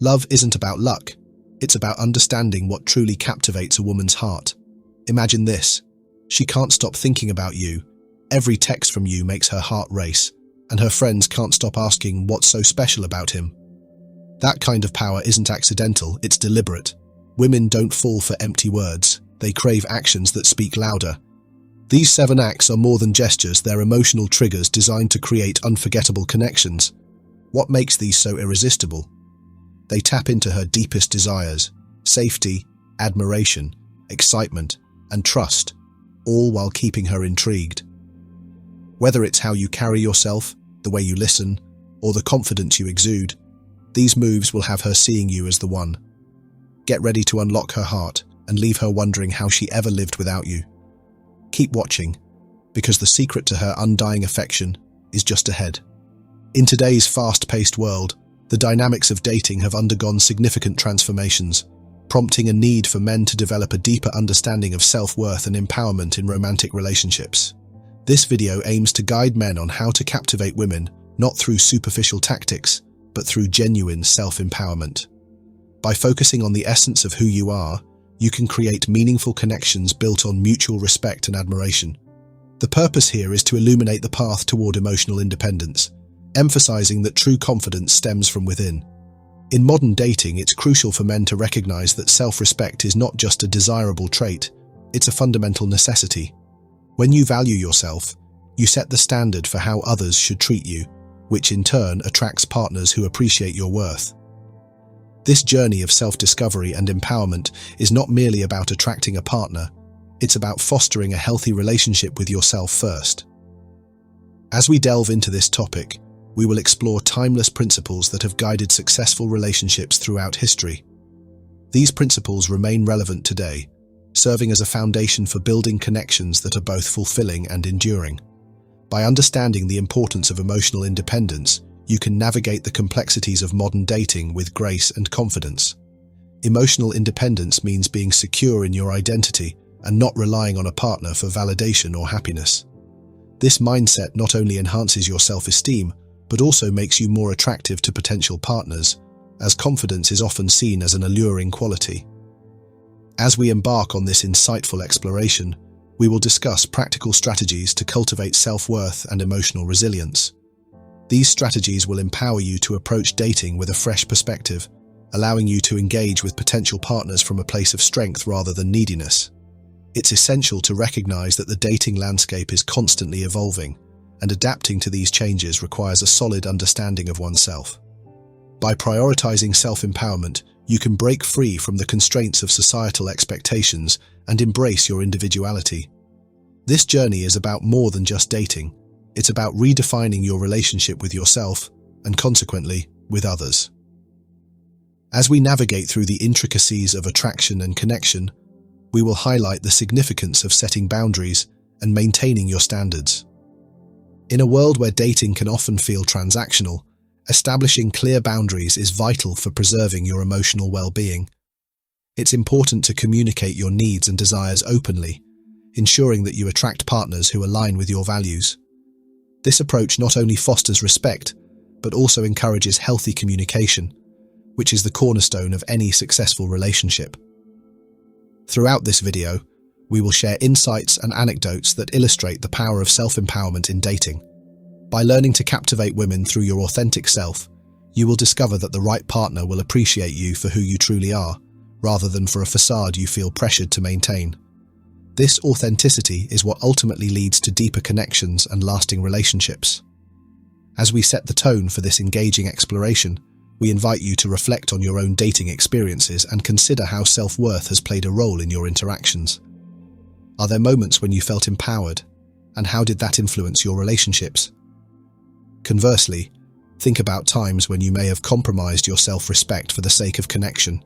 Love isn't about luck. It's about understanding what truly captivates a woman's heart. Imagine this. She can't stop thinking about you. Every text from you makes her heart race, and her friends can't stop asking what's so special about him. That kind of power isn't accidental, it's deliberate. Women don't fall for empty words. They crave actions that speak louder. These 7 acts are more than gestures, they're emotional triggers designed to create unforgettable connections. What makes these so irresistible? They tap into her deepest desires: safety, admiration, excitement, and trust, all while keeping her intrigued. Whether it's how you carry yourself, the way you listen, or the confidence you exude, these moves will have her seeing you as the one. Get ready to unlock her heart and leave her wondering how she ever lived without you. Keep watching, because the secret to her undying affection is just ahead. In today's fast-paced world, the dynamics of dating have undergone significant transformations, prompting a need for men to develop a deeper understanding of self-worth and empowerment in romantic relationships. This video aims to guide men on how to captivate women, not through superficial tactics, but through genuine self-empowerment. By focusing on the essence of who you are, you can create meaningful connections built on mutual respect and admiration. The purpose here is to illuminate the path toward emotional independence, emphasizing that true confidence stems from within. In modern dating, it's crucial for men to recognize that self-respect is not just a desirable trait, it's a fundamental necessity. When you value yourself, you set the standard for how others should treat you, which in turn attracts partners who appreciate your worth. This journey of self-discovery and empowerment is not merely about attracting a partner, it's about fostering a healthy relationship with yourself first. As we delve into this topic, we will explore timeless principles that have guided successful relationships throughout history. These principles remain relevant today, serving as a foundation for building connections that are both fulfilling and enduring. By understanding the importance of emotional independence, you can navigate the complexities of modern dating with grace and confidence. Emotional independence means being secure in your identity and not relying on a partner for validation or happiness. This mindset not only enhances your self-esteem, but also makes you more attractive to potential partners, as confidence is often seen as an alluring quality. As we embark on this insightful exploration, we will discuss practical strategies to cultivate self-worth and emotional resilience. These strategies will empower you to approach dating with a fresh perspective, allowing you to engage with potential partners from a place of strength rather than neediness. It's essential to recognize that the dating landscape is constantly evolving, and adapting to these changes requires a solid understanding of oneself. By prioritizing self-empowerment, you can break free from the constraints of societal expectations and embrace your individuality. This journey is about more than just dating. It's about redefining your relationship with yourself and, consequently, with others. As we navigate through the intricacies of attraction and connection, we will highlight the significance of setting boundaries and maintaining your standards. In a world where dating can often feel transactional, establishing clear boundaries is vital for preserving your emotional well-being. It's important to communicate your needs and desires openly, ensuring that you attract partners who align with your values. This approach not only fosters respect, but also encourages healthy communication, which is the cornerstone of any successful relationship. Throughout this video, we will share insights and anecdotes that illustrate the power of self-empowerment in dating. By learning to captivate women through your authentic self, you will discover that the right partner will appreciate you for who you truly are, rather than for a facade you feel pressured to maintain. This authenticity is what ultimately leads to deeper connections and lasting relationships. As we set the tone for this engaging exploration, we invite you to reflect on your own dating experiences and consider how self-worth has played a role in your interactions. Are there moments when you felt empowered, and how did that influence your relationships? Conversely, think about times when you may have compromised your self-respect for the sake of connection.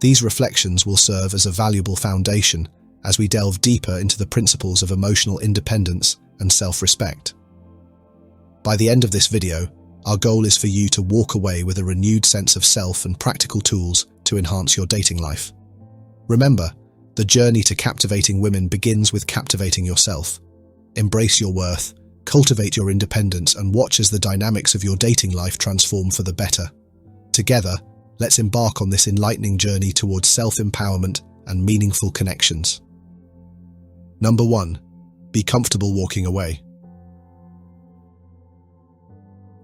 These reflections will serve as a valuable foundation as we delve deeper into the principles of emotional independence and self-respect. By the end of this video, our goal is for you to walk away with a renewed sense of self and practical tools to enhance your dating life. Remember, the journey to captivating women begins with captivating yourself. Embrace your worth, cultivate your independence, and watch as the dynamics of your dating life transform for the better. Together, let's embark on this enlightening journey towards self-empowerment and meaningful connections. Number 1. Be comfortable walking away.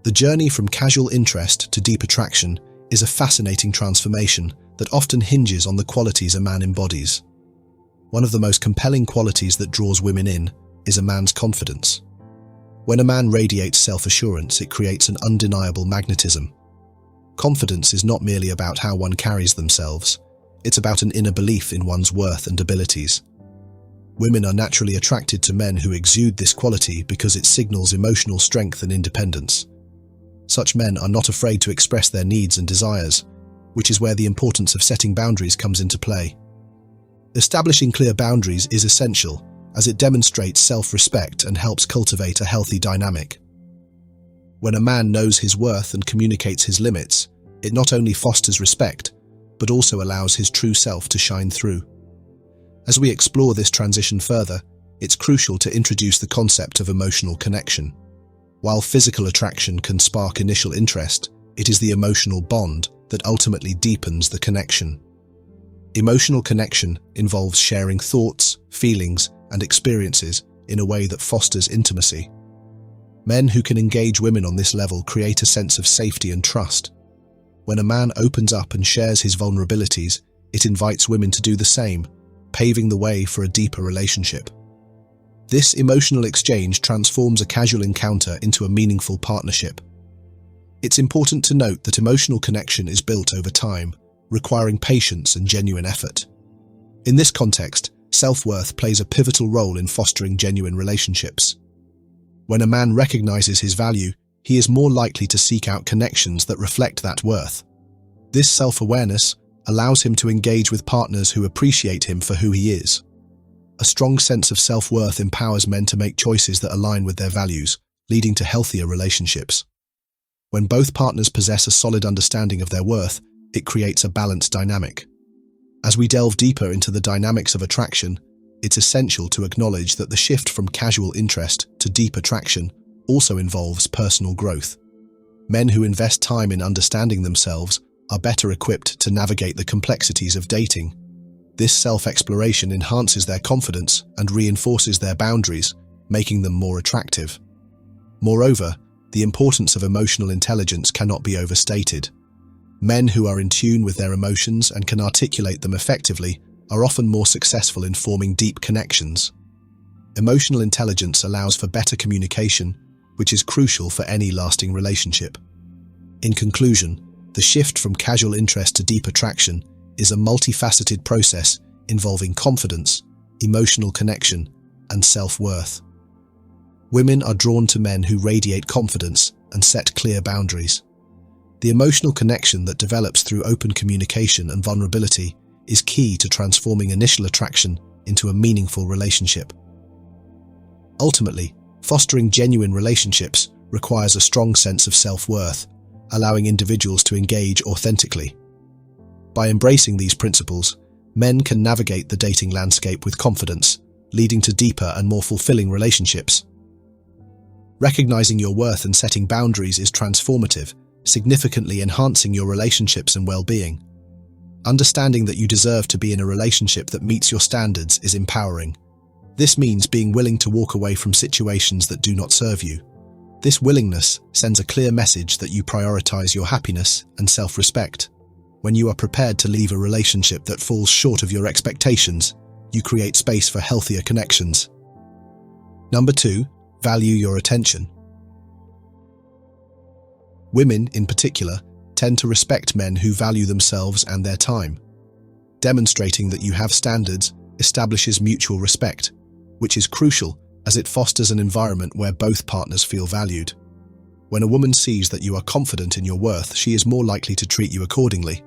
The journey from casual interest to deep attraction is a fascinating transformation that often hinges on the qualities a man embodies. One of the most compelling qualities that draws women in is a man's confidence. When a man radiates self-assurance, it creates an undeniable magnetism. Confidence is not merely about how one carries themselves, it's about an inner belief in one's worth and abilities. Women are naturally attracted to men who exude this quality because it signals emotional strength and independence. Such men are not afraid to express their needs and desires, which is where the importance of setting boundaries comes into play. Establishing clear boundaries is essential, as it demonstrates self-respect and helps cultivate a healthy dynamic. When a man knows his worth and communicates his limits, it not only fosters respect, but also allows his true self to shine through. As we explore this transition further, it's crucial to introduce the concept of emotional connection. While physical attraction can spark initial interest, it is the emotional bond that ultimately deepens the connection. Emotional connection involves sharing thoughts, feelings, and experiences in a way that fosters intimacy. Men who can engage women on this level create a sense of safety and trust. When a man opens up and shares his vulnerabilities, it invites women to do the same, paving the way for a deeper relationship. This emotional exchange transforms a casual encounter into a meaningful partnership. It's important to note that emotional connection is built over time, requiring patience and genuine effort. In this context, self-worth plays a pivotal role in fostering genuine relationships. When a man recognizes his value, he is more likely to seek out connections that reflect that worth. This self-awareness allows him to engage with partners who appreciate him for who he is. A strong sense of self-worth empowers men to make choices that align with their values, leading to healthier relationships. When both partners possess a solid understanding of their worth, it creates a balanced dynamic. As we delve deeper into the dynamics of attraction, it's essential to acknowledge that the shift from casual interest to deep attraction also involves personal growth. Men who invest time in understanding themselves are better equipped to navigate the complexities of dating. This self-exploration enhances their confidence and reinforces their boundaries, making them more attractive. Moreover, the importance of emotional intelligence cannot be overstated. Men who are in tune with their emotions and can articulate them effectively are often more successful in forming deep connections. Emotional intelligence allows for better communication, which is crucial for any lasting relationship. In conclusion, the shift from casual interest to deep attraction is a multifaceted process involving confidence, emotional connection, and self-worth. Women are drawn to men who radiate confidence and set clear boundaries. The emotional connection that develops through open communication and vulnerability is key to transforming initial attraction into a meaningful relationship. Ultimately, fostering genuine relationships requires a strong sense of self-worth, allowing individuals to engage authentically. By embracing these principles, men can navigate the dating landscape with confidence, leading to deeper and more fulfilling relationships. Recognizing your worth and setting boundaries is transformative, significantly enhancing your relationships and well-being. Understanding that you deserve to be in a relationship that meets your standards is empowering. This means being willing to walk away from situations that do not serve you. This willingness sends a clear message that you prioritize your happiness and self-respect. When you are prepared to leave a relationship that falls short of your expectations, you create space for healthier connections. Number 2, value your attention. Women, in particular, tend to respect men who value themselves and their time. Demonstrating that you have standards establishes mutual respect, which is crucial as it fosters an environment where both partners feel valued. When a woman sees that you are confident in your worth, she is more likely to treat you accordingly.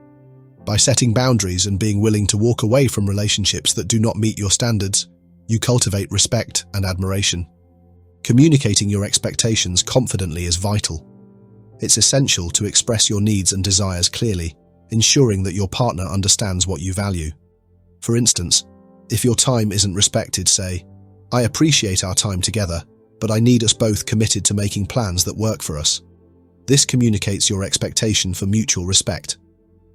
By setting boundaries and being willing to walk away from relationships that do not meet your standards, you cultivate respect and admiration. Communicating your expectations confidently is vital. It's essential to express your needs and desires clearly, ensuring that your partner understands what you value. For instance, if your time isn't respected, say, "I appreciate our time together, but I need us both committed to making plans that work for us." This communicates your expectation for mutual respect.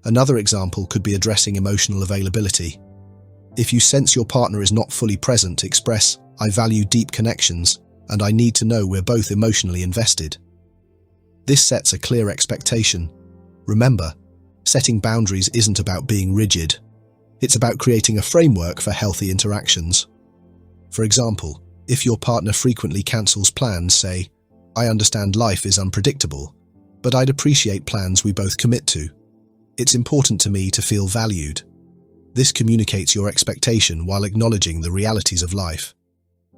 Another example could be addressing emotional availability. If you sense your partner is not fully present, express, "I value deep connections, and I need to know we're both emotionally invested." This sets a clear expectation. Remember, setting boundaries isn't about being rigid. It's about creating a framework for healthy interactions. For example, if your partner frequently cancels plans, say, "I understand life is unpredictable, but I'd appreciate plans we both commit to. It's important to me to feel valued." This communicates your expectation while acknowledging the realities of life.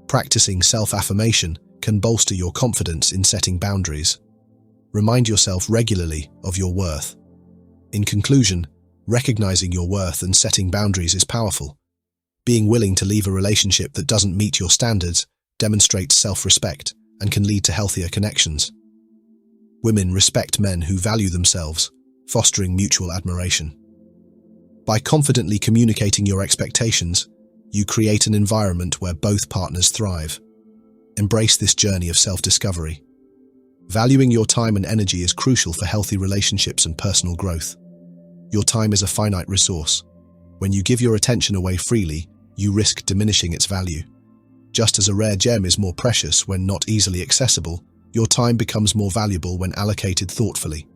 Practicing self-affirmation can bolster your confidence in setting boundaries. Remind yourself regularly of your worth. In conclusion, recognizing your worth and setting boundaries is powerful. Being willing to leave a relationship that doesn't meet your standards demonstrates self-respect and can lead to healthier connections. Women respect men who value themselves, fostering mutual admiration. By confidently communicating your expectations, you create an environment where both partners thrive. Embrace this journey of self-discovery. Valuing your time and energy is crucial for healthy relationships and personal growth. Your time is a finite resource. When you give your attention away freely, you risk diminishing its value. Just as a rare gem is more precious when not easily accessible, your time becomes more valuable when allocated thoughtfully.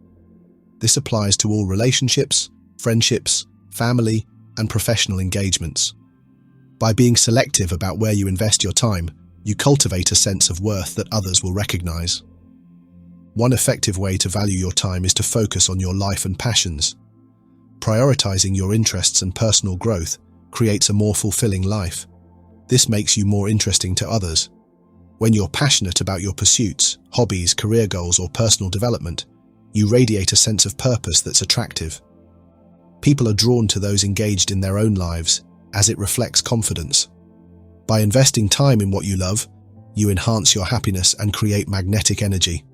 This applies to all relationships, friendships, family, and professional engagements. By being selective about where you invest your time, you cultivate a sense of worth that others will recognize. One effective way to value your time is to focus on your life and passions. Prioritizing your interests and personal growth creates a more fulfilling life. This makes you more interesting to others. When you're passionate about your pursuits, hobbies, career goals, or personal development, you radiate a sense of purpose that's attractive. People are drawn to those engaged in their own lives, as it reflects confidence. By investing time in what you love, you enhance your happiness and create magnetic energy.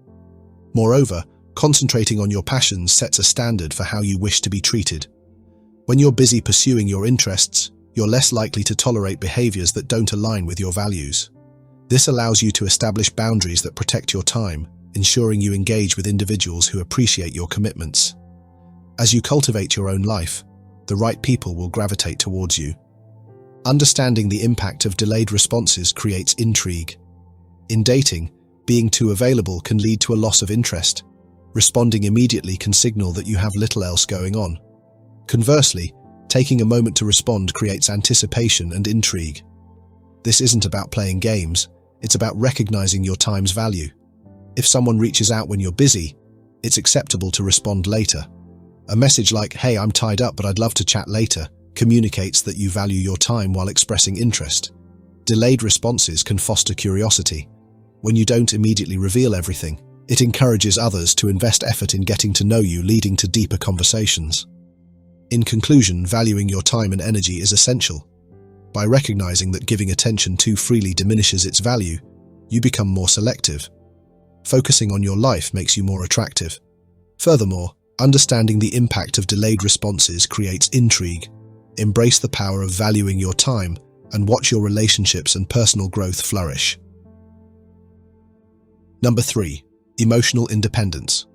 Moreover, concentrating on your passions sets a standard for how you wish to be treated. When you're busy pursuing your interests, you're less likely to tolerate behaviors that don't align with your values. This allows you to establish boundaries that protect your time, ensuring you engage with individuals who appreciate your commitments. As you cultivate your own life, the right people will gravitate towards you. Understanding the impact of delayed responses creates intrigue. In dating, being too available can lead to a loss of interest. Responding immediately can signal that you have little else going on. Conversely, taking a moment to respond creates anticipation and intrigue. This isn't about playing games, it's about recognizing your time's value. If someone reaches out when you're busy, it's acceptable to respond later. A message like, "Hey, I'm tied up but I'd love to chat later," communicates that you value your time while expressing interest. Delayed responses can foster curiosity. When you don't immediately reveal everything, it encourages others to invest effort in getting to know you, leading to deeper conversations. In conclusion, valuing your time and energy is essential. By recognizing that giving attention too freely diminishes its value, you become more selective. Focusing on your life makes you more attractive. Furthermore, understanding the impact of delayed responses creates intrigue. Embrace the power of valuing your time and watch your relationships and personal growth flourish. Number 3. Emotional independence.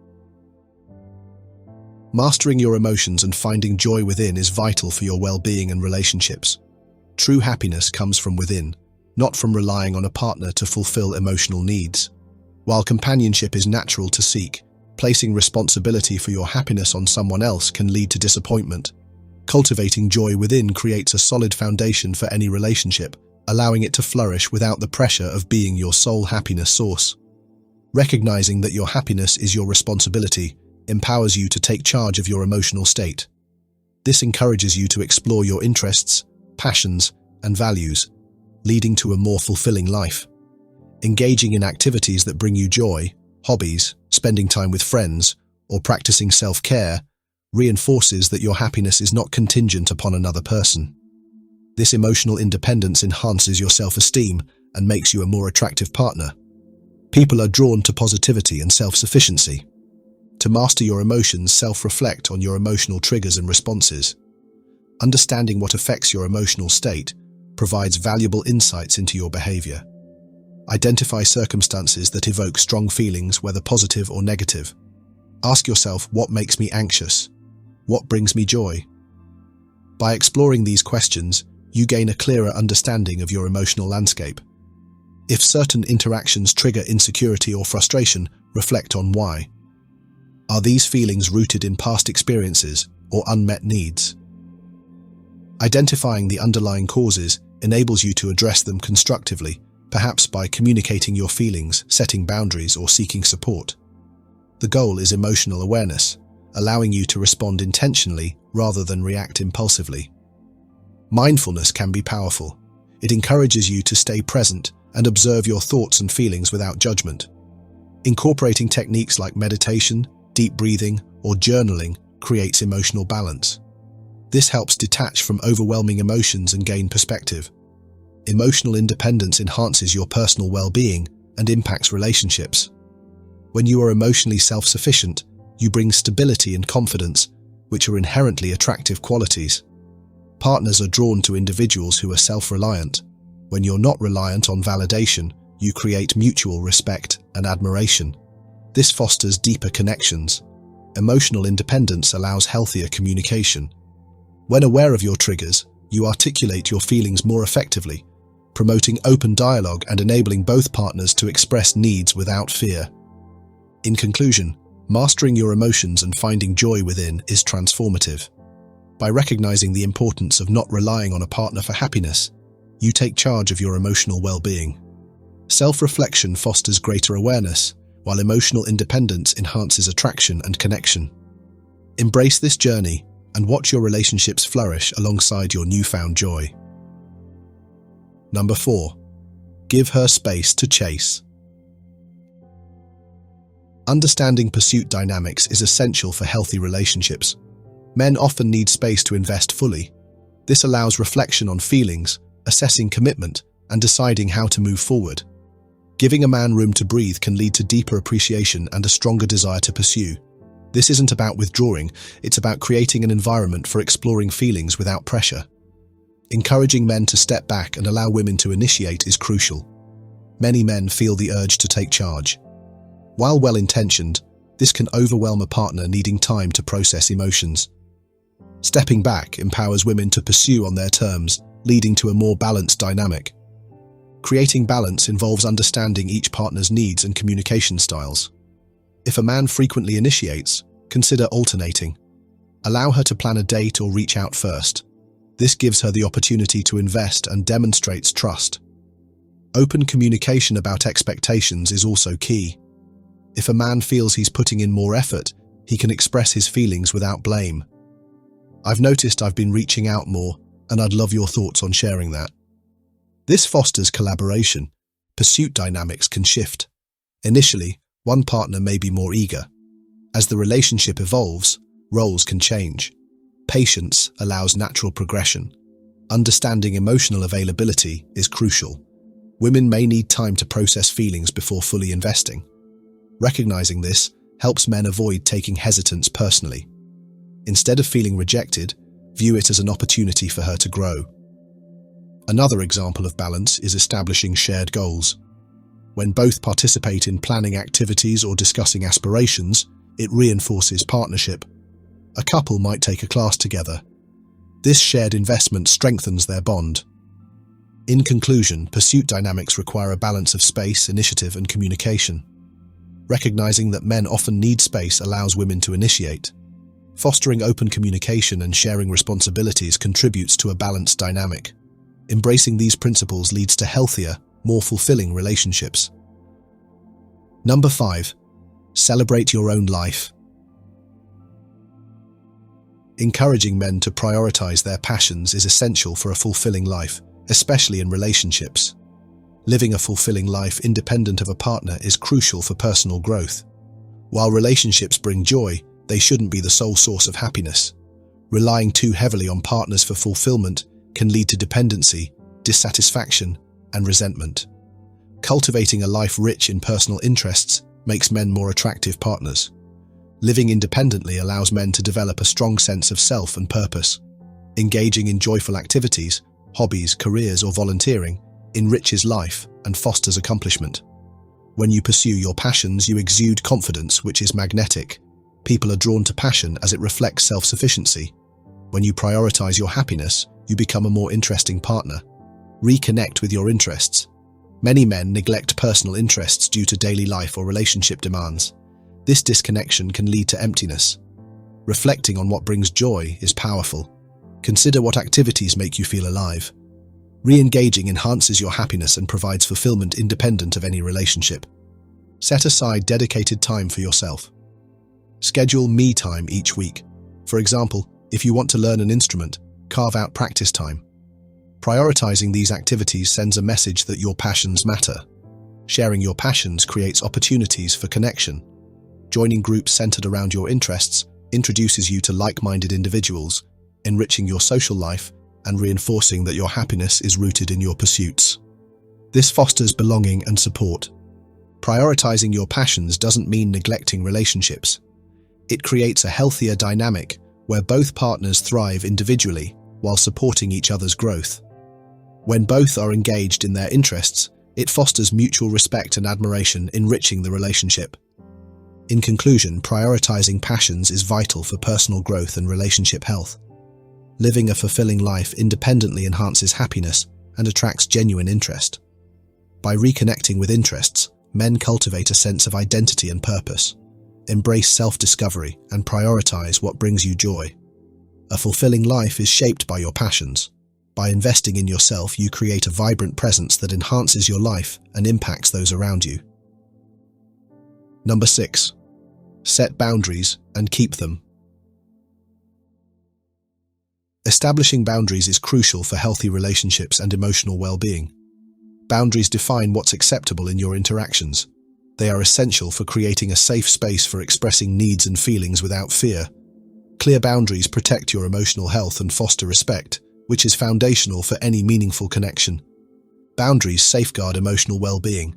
Mastering your emotions and finding joy within is vital for your well-being and relationships. True happiness comes from within, not from relying on a partner to fulfill emotional needs. While companionship is natural to seek, placing responsibility for your happiness on someone else can lead to disappointment. Cultivating joy within creates a solid foundation for any relationship, allowing it to flourish without the pressure of being your sole happiness source. Recognizing that your happiness is your responsibility empowers you to take charge of your emotional state. This encourages you to explore your interests, passions, and values, leading to a more fulfilling life. Engaging in activities that bring you joy, hobbies, spending time with friends, or practicing self-care reinforces that your happiness is not contingent upon another person. This emotional independence enhances your self-esteem and makes you a more attractive partner. People are drawn to positivity and self-sufficiency. To master your emotions, self-reflect on your emotional triggers and responses. Understanding what affects your emotional state provides valuable insights into your behavior. Identify circumstances that evoke strong feelings, whether positive or negative. Ask yourself, what makes me anxious? What brings me joy? By exploring these questions, you gain a clearer understanding of your emotional landscape. If certain interactions trigger insecurity or frustration, reflect on why. Are these feelings rooted in past experiences or unmet needs? Identifying the underlying causes enables you to address them constructively, perhaps by communicating your feelings, setting boundaries, or seeking support. The goal is emotional awareness, allowing you to respond intentionally rather than react impulsively. Mindfulness can be powerful. It encourages you to stay present and observe your thoughts and feelings without judgment. Incorporating techniques like meditation, deep breathing, or journaling creates emotional balance. This helps detach from overwhelming emotions and gain perspective. Emotional independence enhances your personal well-being and impacts relationships. When you are emotionally self-sufficient, you bring stability and confidence, which are inherently attractive qualities. Partners are drawn to individuals who are self-reliant. When you're not reliant on validation, you create mutual respect and admiration. This fosters deeper connections. Emotional independence allows healthier communication. When aware of your triggers, you articulate your feelings more effectively, promoting open dialogue and enabling both partners to express needs without fear. In conclusion, mastering your emotions and finding joy within is transformative. By recognizing the importance of not relying on a partner for happiness, you take charge of your emotional well-being. Self-reflection fosters greater awareness, while emotional independence enhances attraction and connection. Embrace this journey and watch your relationships flourish alongside your newfound joy. Number 4. Give her space to chase. Understanding pursuit dynamics is essential for healthy relationships. Men often need space to invest fully. This allows reflection on feelings, assessing commitment, and deciding how to move forward. Giving a man room to breathe can lead to deeper appreciation and a stronger desire to pursue. This isn't about withdrawing, it's about creating an environment for exploring feelings without pressure. Encouraging men to step back and allow women to initiate is crucial. Many men feel the urge to take charge. While well-intentioned, this can overwhelm a partner needing time to process emotions. Stepping back empowers women to pursue on their terms, leading to a more balanced dynamic. Creating balance involves understanding each partner's needs and communication styles. If a man frequently initiates, consider alternating. Allow her to plan a date or reach out first. This gives her the opportunity to invest and demonstrates trust. Open communication about expectations is also key. If a man feels he's putting in more effort, he can express his feelings without blame. I've noticed I've been reaching out more, and I'd love your thoughts on sharing that. This fosters collaboration. Pursuit dynamics can shift. Initially, one partner may be more eager. As the relationship evolves, roles can change. Patience allows natural progression. Understanding emotional availability is crucial. Women may need time to process feelings before fully investing. Recognizing this helps men avoid taking hesitance personally. Instead of feeling rejected, view it as an opportunity for her to grow. Another example of balance is establishing shared goals. When both participate in planning activities or discussing aspirations, it reinforces partnership. A couple might take a class together. This shared investment strengthens their bond. In conclusion, pursuit dynamics require a balance of space, initiative, and communication. Recognizing that men often need space allows women to initiate. Fostering open communication and sharing responsibilities contributes to a balanced dynamic. Embracing these principles leads to healthier, more fulfilling relationships. Number 5. Celebrate your own life. Encouraging men to prioritize their passions is essential for a fulfilling life, especially in relationships. Living a fulfilling life independent of a partner is crucial for personal growth. While relationships bring joy, they shouldn't be the sole source of happiness. Relying too heavily on partners for fulfillment can lead to dependency, dissatisfaction, and resentment. Cultivating a life rich in personal interests makes men more attractive partners. Living independently allows men to develop a strong sense of self and purpose. Engaging in joyful activities, hobbies, careers, or volunteering enriches life and fosters accomplishment. When you pursue your passions, you exude confidence, which is magnetic. People are drawn to passion as it reflects self-sufficiency. When you prioritize your happiness, you become a more interesting partner. Reconnect with your interests. Many men neglect personal interests due to daily life or relationship demands. This disconnection can lead to emptiness. Reflecting on what brings joy is powerful. Consider what activities make you feel alive. Re-engaging enhances your happiness and provides fulfillment independent of any relationship. Set aside dedicated time for yourself. Schedule me time each week. For example, if you want to learn an instrument, carve out practice time. Prioritizing these activities sends a message that your passions matter. Sharing your passions creates opportunities for connection. Joining groups centered around your interests introduces you to like-minded individuals, enriching your social life and reinforcing that your happiness is rooted in your pursuits. This fosters belonging and support. Prioritizing your passions doesn't mean neglecting relationships. It creates a healthier dynamic where both partners thrive individually while supporting each other's growth. When both are engaged in their interests, it fosters mutual respect and admiration, enriching the relationship. In conclusion, prioritizing passions is vital for personal growth and relationship health. Living a fulfilling life independently enhances happiness and attracts genuine interest. By reconnecting with interests, men cultivate a sense of identity and purpose, embrace self-discovery, and prioritize what brings you joy. A fulfilling life is shaped by your passions. By investing in yourself, you create a vibrant presence that enhances your life and impacts those around you. Number 6. Set boundaries and keep them. Establishing boundaries is crucial for healthy relationships and emotional well-being. Boundaries define what's acceptable in your interactions. They are essential for creating a safe space for expressing needs and feelings without fear. Clear boundaries protect your emotional health and foster respect, which is foundational for any meaningful connection. Boundaries safeguard emotional well-being.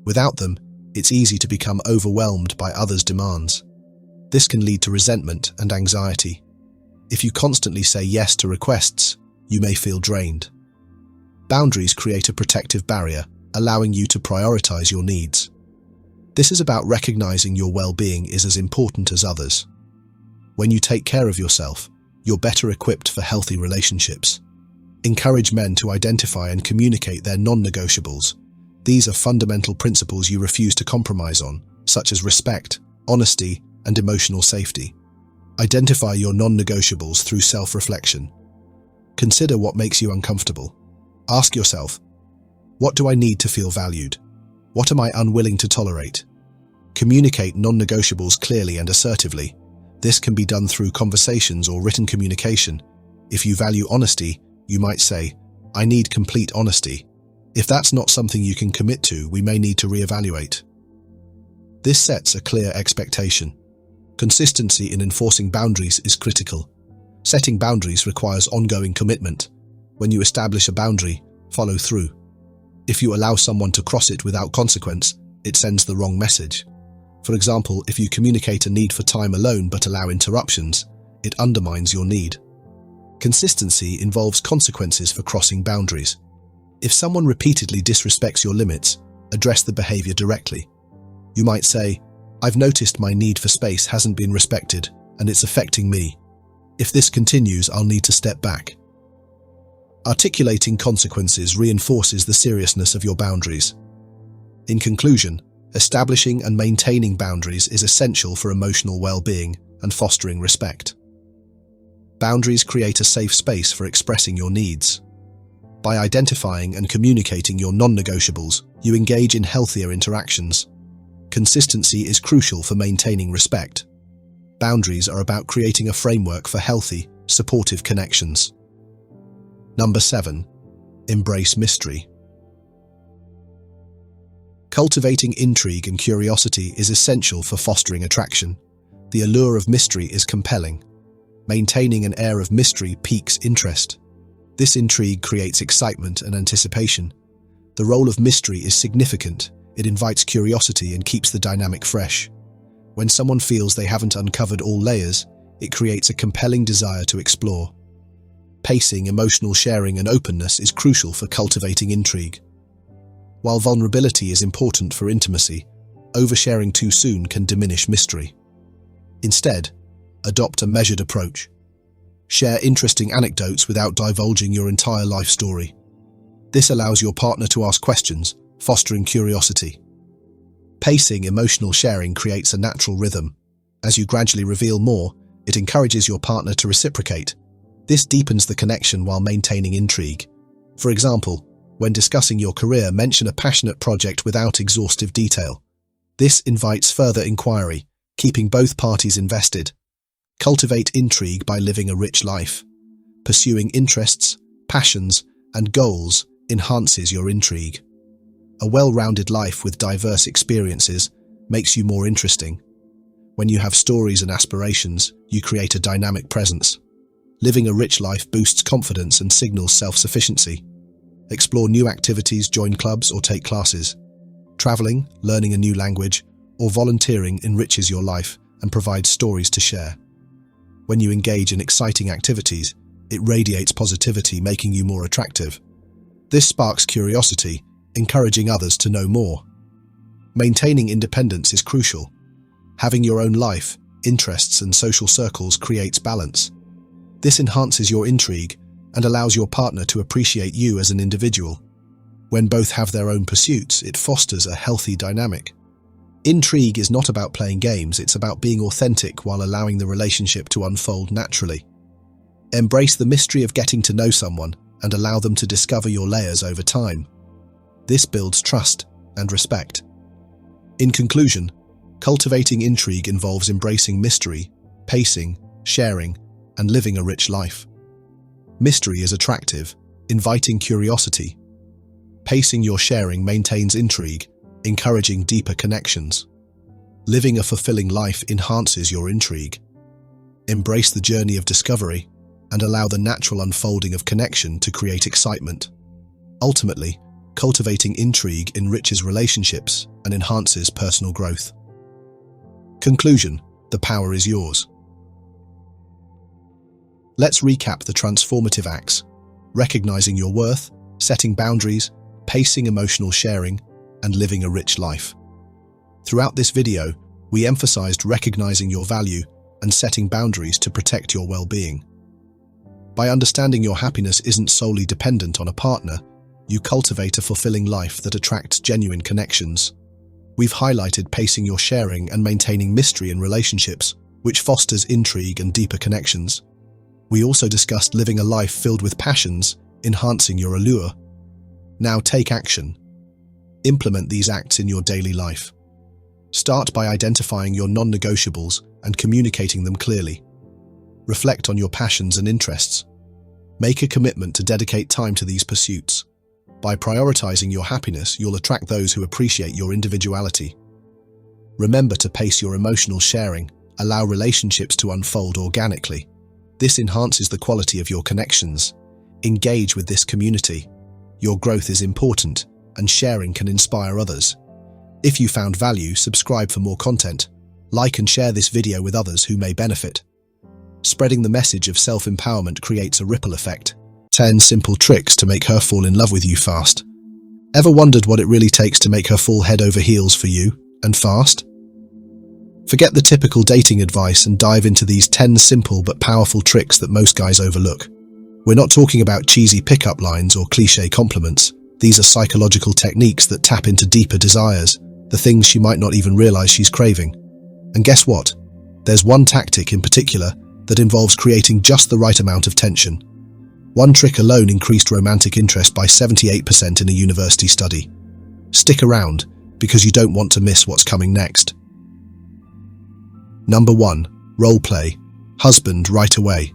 Without them, it's easy to become overwhelmed by others' demands. This can lead to resentment and anxiety. If you constantly say yes to requests, you may feel drained. Boundaries create a protective barrier, allowing you to prioritize your needs. This is about recognizing your well-being is as important as others. When you take care of yourself, you're better equipped for healthy relationships. Encourage men to identify and communicate their non-negotiables. These are fundamental principles you refuse to compromise on, such as respect, honesty, and emotional safety. Identify your non-negotiables through self-reflection. Consider what makes you uncomfortable. Ask yourself, what do I need to feel valued? What am I unwilling to tolerate? Communicate non-negotiables clearly and assertively. This can be done through conversations or written communication. If you value honesty, you might say, I need complete honesty. If that's not something you can commit to, we may need to reevaluate. This sets a clear expectation. Consistency in enforcing boundaries is critical. Setting boundaries requires ongoing commitment. When you establish a boundary, follow through. If you allow someone to cross it without consequence, it sends the wrong message. For example, if you communicate a need for time alone but allow interruptions, it undermines your need. Consistency involves consequences for crossing boundaries. If someone repeatedly disrespects your limits, address the behavior directly. You might say, I've noticed my need for space hasn't been respected, and it's affecting me. If this continues, I'll need to step back. Articulating consequences reinforces the seriousness of your boundaries. In conclusion, establishing and maintaining boundaries is essential for emotional well-being and fostering respect. Boundaries create a safe space for expressing your needs. By identifying and communicating your non-negotiables, you engage in healthier interactions. Consistency is crucial for maintaining respect. Boundaries are about creating a framework for healthy, supportive connections. Number 7. Embrace mystery. Cultivating intrigue and curiosity is essential for fostering attraction. The allure of mystery is compelling. Maintaining an air of mystery piques interest. This intrigue creates excitement and anticipation. The role of mystery is significant. It invites curiosity and keeps the dynamic fresh. When someone feels they haven't uncovered all layers, it creates a compelling desire to explore. Pacing, emotional sharing, and openness is crucial for cultivating intrigue. While vulnerability is important for intimacy, oversharing too soon can diminish mystery. Instead, adopt a measured approach. Share interesting anecdotes without divulging your entire life story. This allows your partner to ask questions, fostering curiosity. Pacing emotional sharing creates a natural rhythm. As you gradually reveal more, it encourages your partner to reciprocate. This deepens the connection while maintaining intrigue. For example, when discussing your career, mention a passionate project without exhaustive detail. This invites further inquiry, keeping both parties invested. Cultivate intrigue by living a rich life. Pursuing interests, passions, and goals enhances your intrigue. A well-rounded life with diverse experiences makes you more interesting. When you have stories and aspirations, you create a dynamic presence. Living a rich life boosts confidence and signals self-sufficiency. Explore new activities, join clubs, or take classes. Traveling, learning a new language, or volunteering enriches your life and provides stories to share. When you engage in exciting activities, it radiates positivity, making you more attractive. This sparks curiosity, encouraging others to know more. Maintaining independence is crucial. Having your own life, interests, and social circles creates balance. This enhances your intrigue and allows your partner to appreciate you as an individual. When both have their own pursuits, it fosters a healthy dynamic. Intrigue is not about playing games, it's about being authentic while allowing the relationship to unfold naturally. Embrace the mystery of getting to know someone and allow them to discover your layers over time. This builds trust and respect. In conclusion, cultivating intrigue involves embracing mystery, pacing, sharing, and living a rich life. Mystery is attractive, inviting curiosity. Pacing your sharing maintains intrigue, encouraging deeper connections. Living a fulfilling life enhances your intrigue. Embrace the journey of discovery and allow the natural unfolding of connection to create excitement. Ultimately, cultivating intrigue enriches relationships and enhances personal growth. Conclusion: the power is yours. Let's recap the transformative acts: recognizing your worth, setting boundaries, pacing emotional sharing, and living a rich life. Throughout this video, we emphasized recognizing your value and setting boundaries to protect your well-being. By understanding your happiness isn't solely dependent on a partner, you cultivate a fulfilling life that attracts genuine connections. We've highlighted pacing your sharing and maintaining mystery in relationships, which fosters intrigue and deeper connections. We also discussed living a life filled with passions, enhancing your allure. Now take action. Implement these acts in your daily life. Start by identifying your non-negotiables and communicating them clearly. Reflect on your passions and interests. Make a commitment to dedicate time to these pursuits. By prioritizing your happiness, you'll attract those who appreciate your individuality. Remember to pace your emotional sharing. Allow relationships to unfold organically. This enhances the quality of your connections. Engage with this community. Your growth is important, and sharing can inspire others. If you found value, subscribe for more content. Like and share this video with others who may benefit. Spreading the message of self-empowerment creates a ripple effect. 10 simple tricks to make her fall in love with you fast. Ever wondered what it really takes to make her fall head over heels for you, and fast? Forget the typical dating advice and dive into these 10 simple but powerful tricks that most guys overlook. We're not talking about cheesy pickup lines or cliché compliments. These are psychological techniques that tap into deeper desires, the things she might not even realize she's craving. And guess what? There's one tactic in particular that involves creating just the right amount of tension. One trick alone increased romantic interest by 78% in a university study. Stick around, because you don't want to miss what's coming next. Number 1. Roleplay. Husband right away.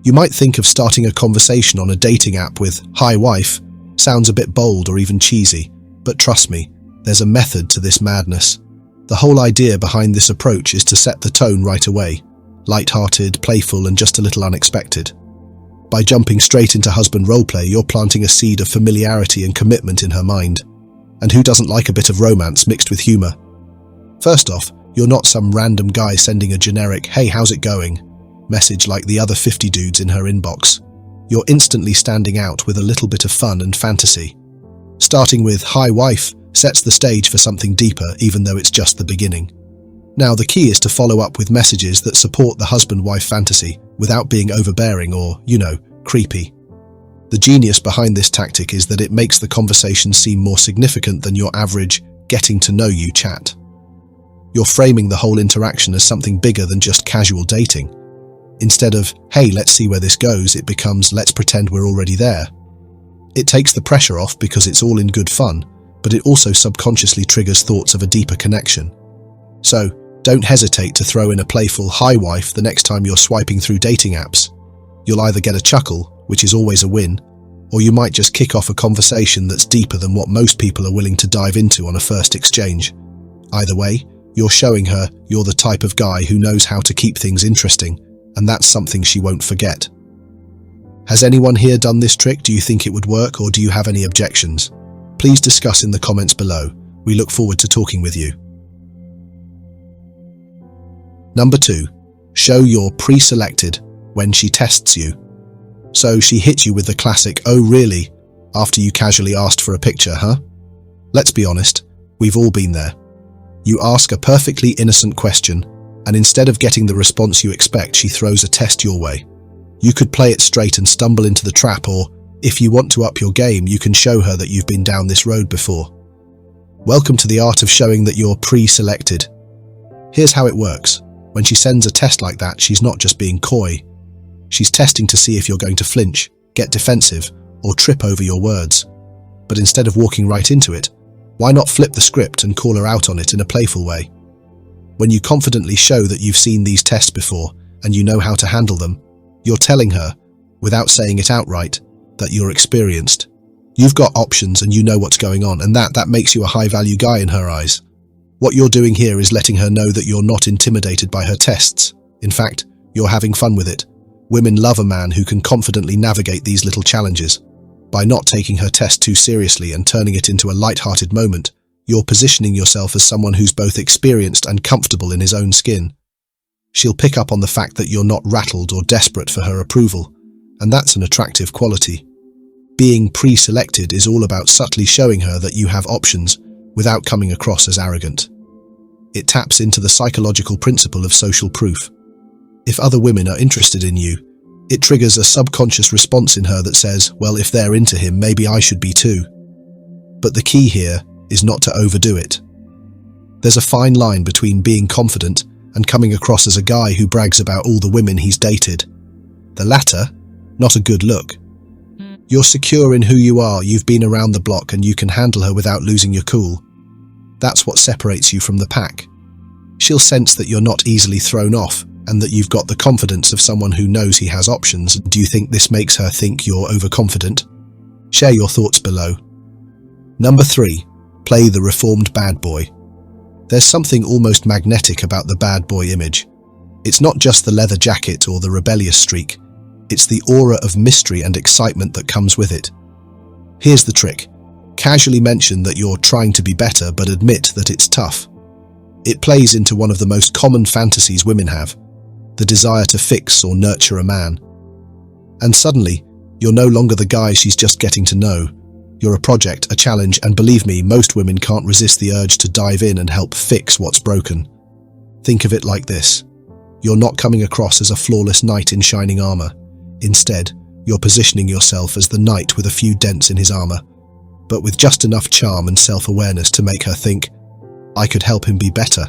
You might think of starting a conversation on a dating app with "Hi wife." Sounds a bit bold or even cheesy, but trust me, there's a method to this madness. The whole idea behind this approach is to set the tone right away. Light-hearted, playful, and just a little unexpected. By jumping straight into husband roleplay, you're planting a seed of familiarity and commitment in her mind. And who doesn't like a bit of romance mixed with humor? First off, you're not some random guy sending a generic "Hey, how's it going?" message like the other 50 dudes in her inbox. You're instantly standing out with a little bit of fun and fantasy. Starting with "Hi wife" sets the stage for something deeper, even though it's just the beginning. Now, the key is to follow up with messages that support the husband-wife fantasy without being overbearing or, creepy. The genius behind this tactic is that it makes the conversation seem more significant than your average getting-to-know-you chat. You're framing the whole interaction as something bigger than just casual dating. Instead of, hey, let's see where this goes, it becomes, let's pretend we're already there. It takes the pressure off because it's all in good fun, but it also subconsciously triggers thoughts of a deeper connection. So, don't hesitate to throw in a playful "hi wife" the next time you're swiping through dating apps. You'll either get a chuckle, which is always a win, or you might just kick off a conversation that's deeper than what most people are willing to dive into on a first exchange. Either way, you're showing her you're the type of guy who knows how to keep things interesting, and that's something she won't forget. Has anyone here done this trick? Do you think it would work, or do you have any objections? Please discuss in the comments below. We look forward to talking with you. Number 2. Show you're pre-selected when she tests you. So she hit you with the classic, "Oh really?" after you casually asked for a picture, huh? Let's be honest, we've all been there. You ask a perfectly innocent question, and instead of getting the response you expect, she throws a test your way. You could play it straight and stumble into the trap, or, if you want to up your game, you can show her that you've been down this road before. Welcome to the art of showing that you're pre-selected. Here's how it works. When she sends a test like that, she's not just being coy. She's testing to see if you're going to flinch, get defensive, or trip over your words. But instead of walking right into it, why not flip the script and call her out on it in a playful way? When you confidently show that you've seen these tests before and you know how to handle them, you're telling her, without saying it outright, that you're experienced. You've got options and you know what's going on, and that makes you a high-value guy in her eyes. What you're doing here is letting her know that you're not intimidated by her tests. In fact, you're having fun with it. Women love a man who can confidently navigate these little challenges. By not taking her test too seriously and turning it into a light-hearted moment, you're positioning yourself as someone who's both experienced and comfortable in his own skin. She'll pick up on the fact that you're not rattled or desperate for her approval, and that's an attractive quality. Being pre-selected is all about subtly showing her that you have options without coming across as arrogant. It taps into the psychological principle of social proof. If other women are interested in you, it triggers a subconscious response in her that says, well, if they're into him, maybe I should be too. But the key here is not to overdo it. There's a fine line between being confident and coming across as a guy who brags about all the women he's dated. The latter, not a good look. You're secure in who you are, you've been around the block, and you can handle her without losing your cool. That's what separates you from the pack. She'll sense that you're not easily thrown off and that you've got the confidence of someone who knows he has options. Do you think this makes her think you're overconfident? Share your thoughts below. Number 3. Play the reformed bad boy. There's something almost magnetic about the bad boy image. It's not just the leather jacket or the rebellious streak. It's the aura of mystery and excitement that comes with it. Here's the trick. Casually mention that you're trying to be better, but admit that it's tough. It plays into one of the most common fantasies women have, the desire to fix or nurture a man. And suddenly, you're no longer the guy she's just getting to know. You're a project, a challenge, and believe me, most women can't resist the urge to dive in and help fix what's broken. Think of it like this. You're not coming across as a flawless knight in shining armor. Instead, you're positioning yourself as the knight with a few dents in his armor, but with just enough charm and self-awareness to make her think, I could help him be better.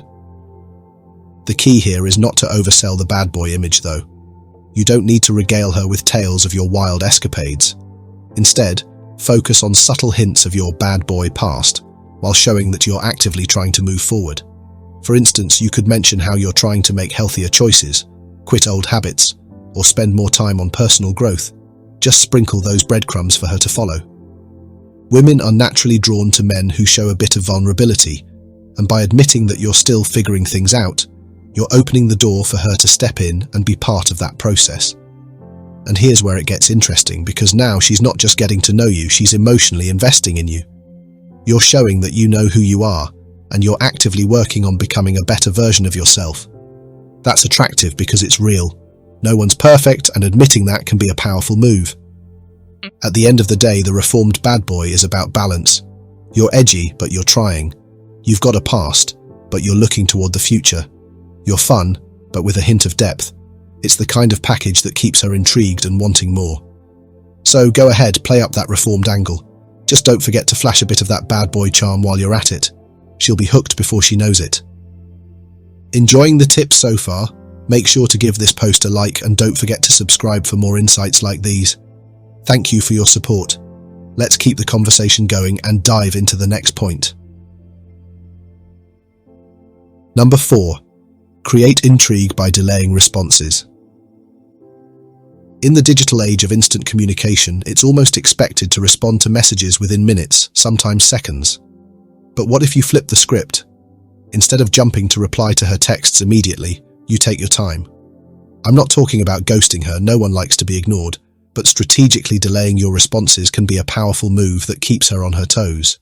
The key here is not to oversell the bad boy image, though. You don't need to regale her with tales of your wild escapades. Instead, focus on subtle hints of your bad boy past, while showing that you're actively trying to move forward. For instance, you could mention how you're trying to make healthier choices, quit old habits, or spend more time on personal growth. Just sprinkle those breadcrumbs for her to follow. Women are naturally drawn to men who show a bit of vulnerability, and by admitting that you're still figuring things out, you're opening the door for her to step in and be part of that process. And here's where it gets interesting, because now she's not just getting to know you, she's emotionally investing in you. You're showing that you know who you are, and you're actively working on becoming a better version of yourself. That's attractive because it's real. No one's perfect, and admitting that can be a powerful move. At the end of the day, the reformed bad boy is about balance. You're edgy, but you're trying. You've got a past, but you're looking toward the future. You're fun, but with a hint of depth. It's the kind of package that keeps her intrigued and wanting more. So go ahead, play up that reformed angle. Just don't forget to flash a bit of that bad boy charm while you're at it. She'll be hooked before she knows it. Enjoying the tips so far? Make sure to give this post a like and don't forget to subscribe for more insights like these. Thank you for your support. Let's keep the conversation going and dive into the next point. Number 4. Create intrigue by delaying responses. In the digital age of instant communication, it's almost expected to respond to messages within minutes, sometimes seconds. But what if you flip the script? Instead of jumping to reply to her texts immediately, you take your time. I'm not talking about ghosting her, no one likes to be ignored, but strategically delaying your responses can be a powerful move that keeps her on her toes.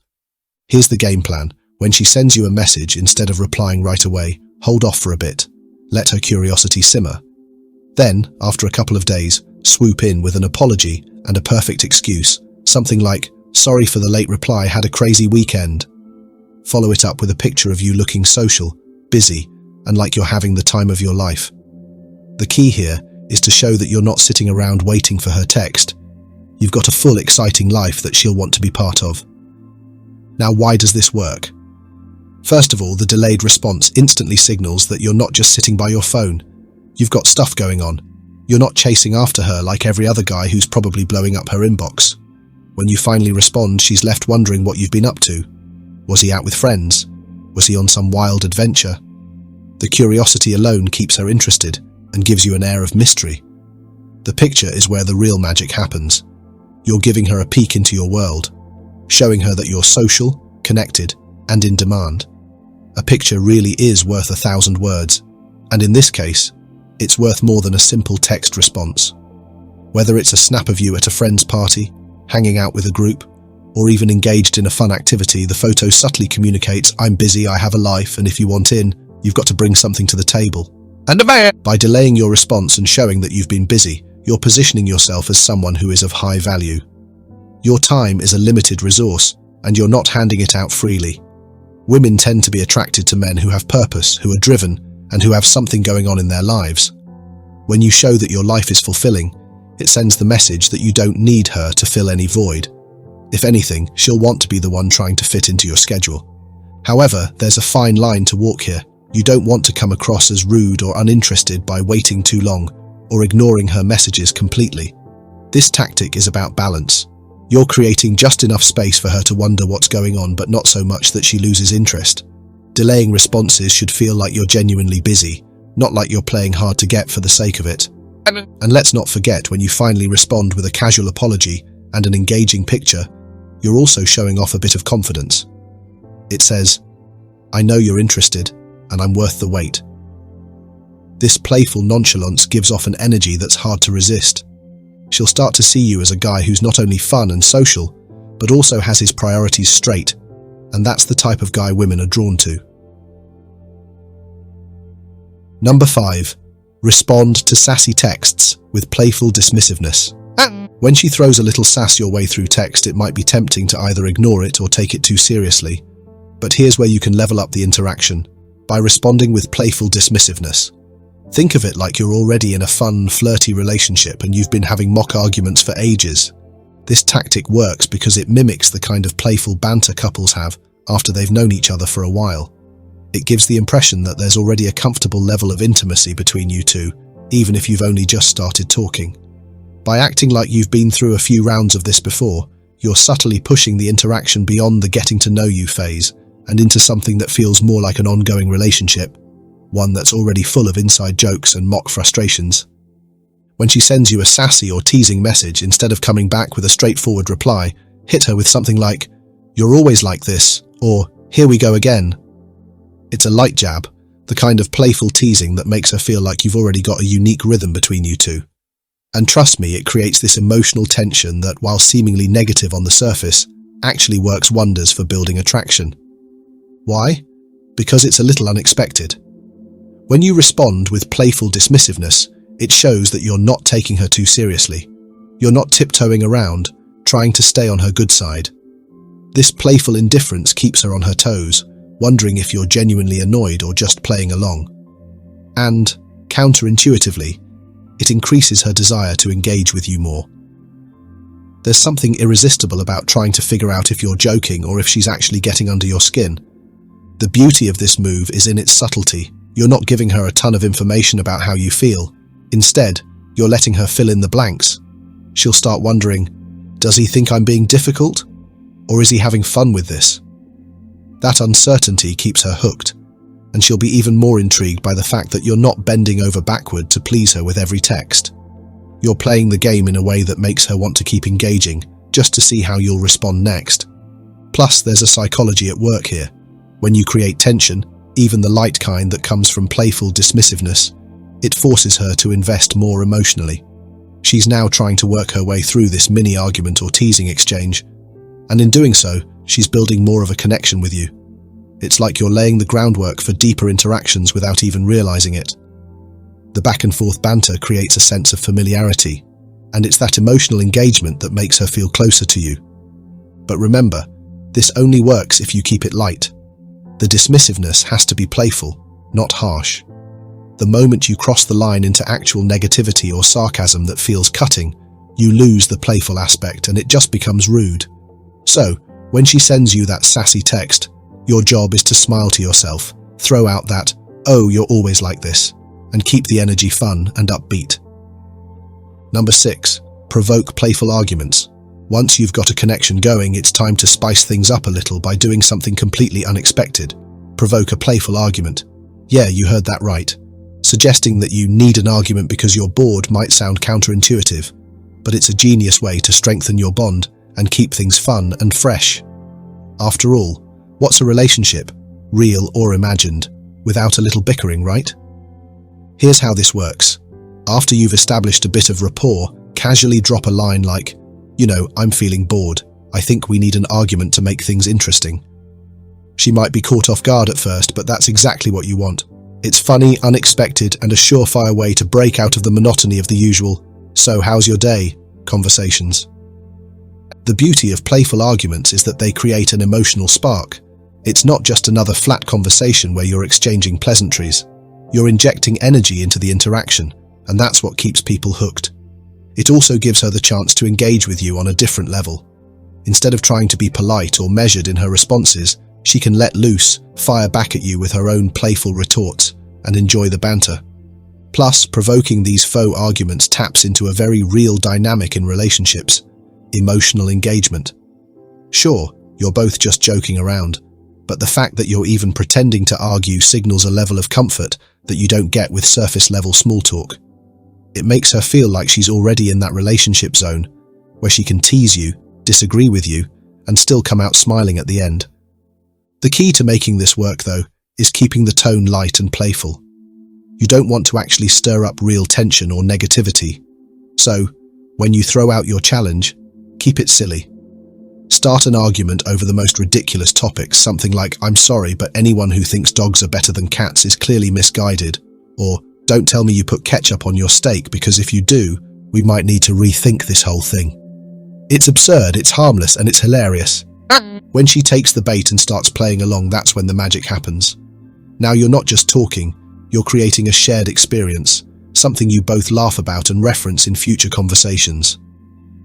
Here's the game plan. When she sends you a message, instead of replying right away, hold off for a bit. Let her curiosity simmer. Then, after a couple of days, swoop in with an apology and a perfect excuse, something like, "Sorry for the late reply, had a crazy weekend." Follow it up with a picture of you looking social, busy, and like you're having the time of your life. The key here is to show that you're not sitting around waiting for her text. You've got a full, exciting life that she'll want to be part of. Now, why does this work? First of all, the delayed response instantly signals that you're not just sitting by your phone. You've got stuff going on. You're not chasing after her like every other guy who's probably blowing up her inbox. When you finally respond, she's left wondering what you've been up to. Was he out with friends? Was he on some wild adventure? The curiosity alone keeps her interested and gives you an air of mystery. The picture is where the real magic happens. You're giving her a peek into your world, showing her that you're social, connected, and in demand. A picture really is worth 1,000 words, and in this case, it's worth more than a simple text response. Whether it's a snap of you at a friend's party, hanging out with a group, or even engaged in a fun activity, the photo subtly communicates, "I'm busy, I have a life, and if you want in, you've got to bring something to the table." And a man! By delaying your response and showing that you've been busy, you're positioning yourself as someone who is of high value. Your time is a limited resource, and you're not handing it out freely. Women tend to be attracted to men who have purpose, who are driven, and who have something going on in their lives. When you show that your life is fulfilling, it sends the message that you don't need her to fill any void. If anything, she'll want to be the one trying to fit into your schedule. However, there's a fine line to walk here. You don't want to come across as rude or uninterested by waiting too long or ignoring her messages completely. This tactic is about balance. You're creating just enough space for her to wonder what's going on, but not so much that she loses interest. Delaying responses should feel like you're genuinely busy, not like you're playing hard to get for the sake of it. And let's not forget, when you finally respond with a casual apology and an engaging picture, you're also showing off a bit of confidence. It says, "I know you're interested, and I'm worth the wait." This playful nonchalance gives off an energy that's hard to resist. She'll start to see you as a guy who's not only fun and social, but also has his priorities straight, and that's the type of guy women are drawn to. Number 5. Respond to sassy texts with playful dismissiveness. When she throws a little sass your way through text, it might be tempting to either ignore it or take it too seriously. But here's where you can level up the interaction, by responding with playful dismissiveness. Think of it like you're already in a fun, flirty relationship and you've been having mock arguments for ages. This tactic works because it mimics the kind of playful banter couples have after they've known each other for a while. It gives the impression that there's already a comfortable level of intimacy between you two, even if you've only just started talking. By acting like you've been through a few rounds of this before, you're subtly pushing the interaction beyond the getting to know you phase and into something that feels more like an ongoing relationship, one that's already full of inside jokes and mock frustrations. When she sends you a sassy or teasing message, instead of coming back with a straightforward reply, hit her with something like, "You're always like this," or "Here we go again." It's a light jab, the kind of playful teasing that makes her feel like you've already got a unique rhythm between you two. And trust me, it creates this emotional tension that, while seemingly negative on the surface, actually works wonders for building attraction. Why? Because it's a little unexpected. When you respond with playful dismissiveness, it shows that you're not taking her too seriously. You're not tiptoeing around, trying to stay on her good side. This playful indifference keeps her on her toes, wondering if you're genuinely annoyed or just playing along. And, counterintuitively, it increases her desire to engage with you more. There's something irresistible about trying to figure out if you're joking or if she's actually getting under your skin. The beauty of this move is in its subtlety. You're not giving her a ton of information about how you feel. Instead, you're letting her fill in the blanks. She'll start wondering, does he think I'm being difficult? Or is he having fun with this? That uncertainty keeps her hooked, and she'll be even more intrigued by the fact that you're not bending over backward to please her with every text. You're playing the game in a way that makes her want to keep engaging, just to see how you'll respond next. Plus, there's a psychology at work here. When you create tension, even the light kind that comes from playful dismissiveness, it forces her to invest more emotionally. She's now trying to work her way through this mini argument or teasing exchange, and in doing so, she's building more of a connection with you. It's like you're laying the groundwork for deeper interactions without even realizing it. The back and forth banter creates a sense of familiarity, and it's that emotional engagement that makes her feel closer to you. But remember, this only works if you keep it light. The dismissiveness has to be playful, not harsh. The moment you cross the line into actual negativity or sarcasm that feels cutting, you lose the playful aspect and it just becomes rude. So, when she sends you that sassy text, your job is to smile to yourself, throw out that, "Oh, you're always like this," and keep the energy fun and upbeat. Number 6. Provoke playful arguments. Once you've got a connection going, it's time to spice things up a little by doing something completely unexpected. Provoke a playful argument. Yeah, you heard that right. Suggesting that you need an argument because you're bored might sound counterintuitive, but it's a genius way to strengthen your bond and keep things fun and fresh. After all, what's a relationship, real or imagined, without a little bickering, right? Here's how this works. After you've established a bit of rapport, casually drop a line like, "I'm feeling bored. I think we need an argument to make things interesting." She might be caught off guard at first, but that's exactly what you want. It's funny, unexpected, and a surefire way to break out of the monotony of the usual, "So how's your day?" conversations. The beauty of playful arguments is that they create an emotional spark. It's not just another flat conversation where you're exchanging pleasantries. You're injecting energy into the interaction, and that's what keeps people hooked. It also gives her the chance to engage with you on a different level. Instead of trying to be polite or measured in her responses, she can let loose, fire back at you with her own playful retorts, and enjoy the banter. Plus, provoking these faux arguments taps into a very real dynamic in relationships: emotional engagement. Sure, you're both just joking around, but the fact that you're even pretending to argue signals a level of comfort that you don't get with surface-level small talk. It makes her feel like she's already in that relationship zone, where she can tease you, disagree with you, and still come out smiling at the end. The key to making this work, though, is keeping the tone light and playful. You don't want to actually stir up real tension or negativity. So, when you throw out your challenge, keep it silly. Start an argument over the most ridiculous topics, something like, "I'm sorry, but anyone who thinks dogs are better than cats is clearly misguided," or "Don't tell me you put ketchup on your steak, because if you do, we might need to rethink this whole thing." It's absurd, it's harmless, and it's hilarious. When she takes the bait and starts playing along, that's when the magic happens. Now you're not just talking, you're creating a shared experience, something you both laugh about and reference in future conversations.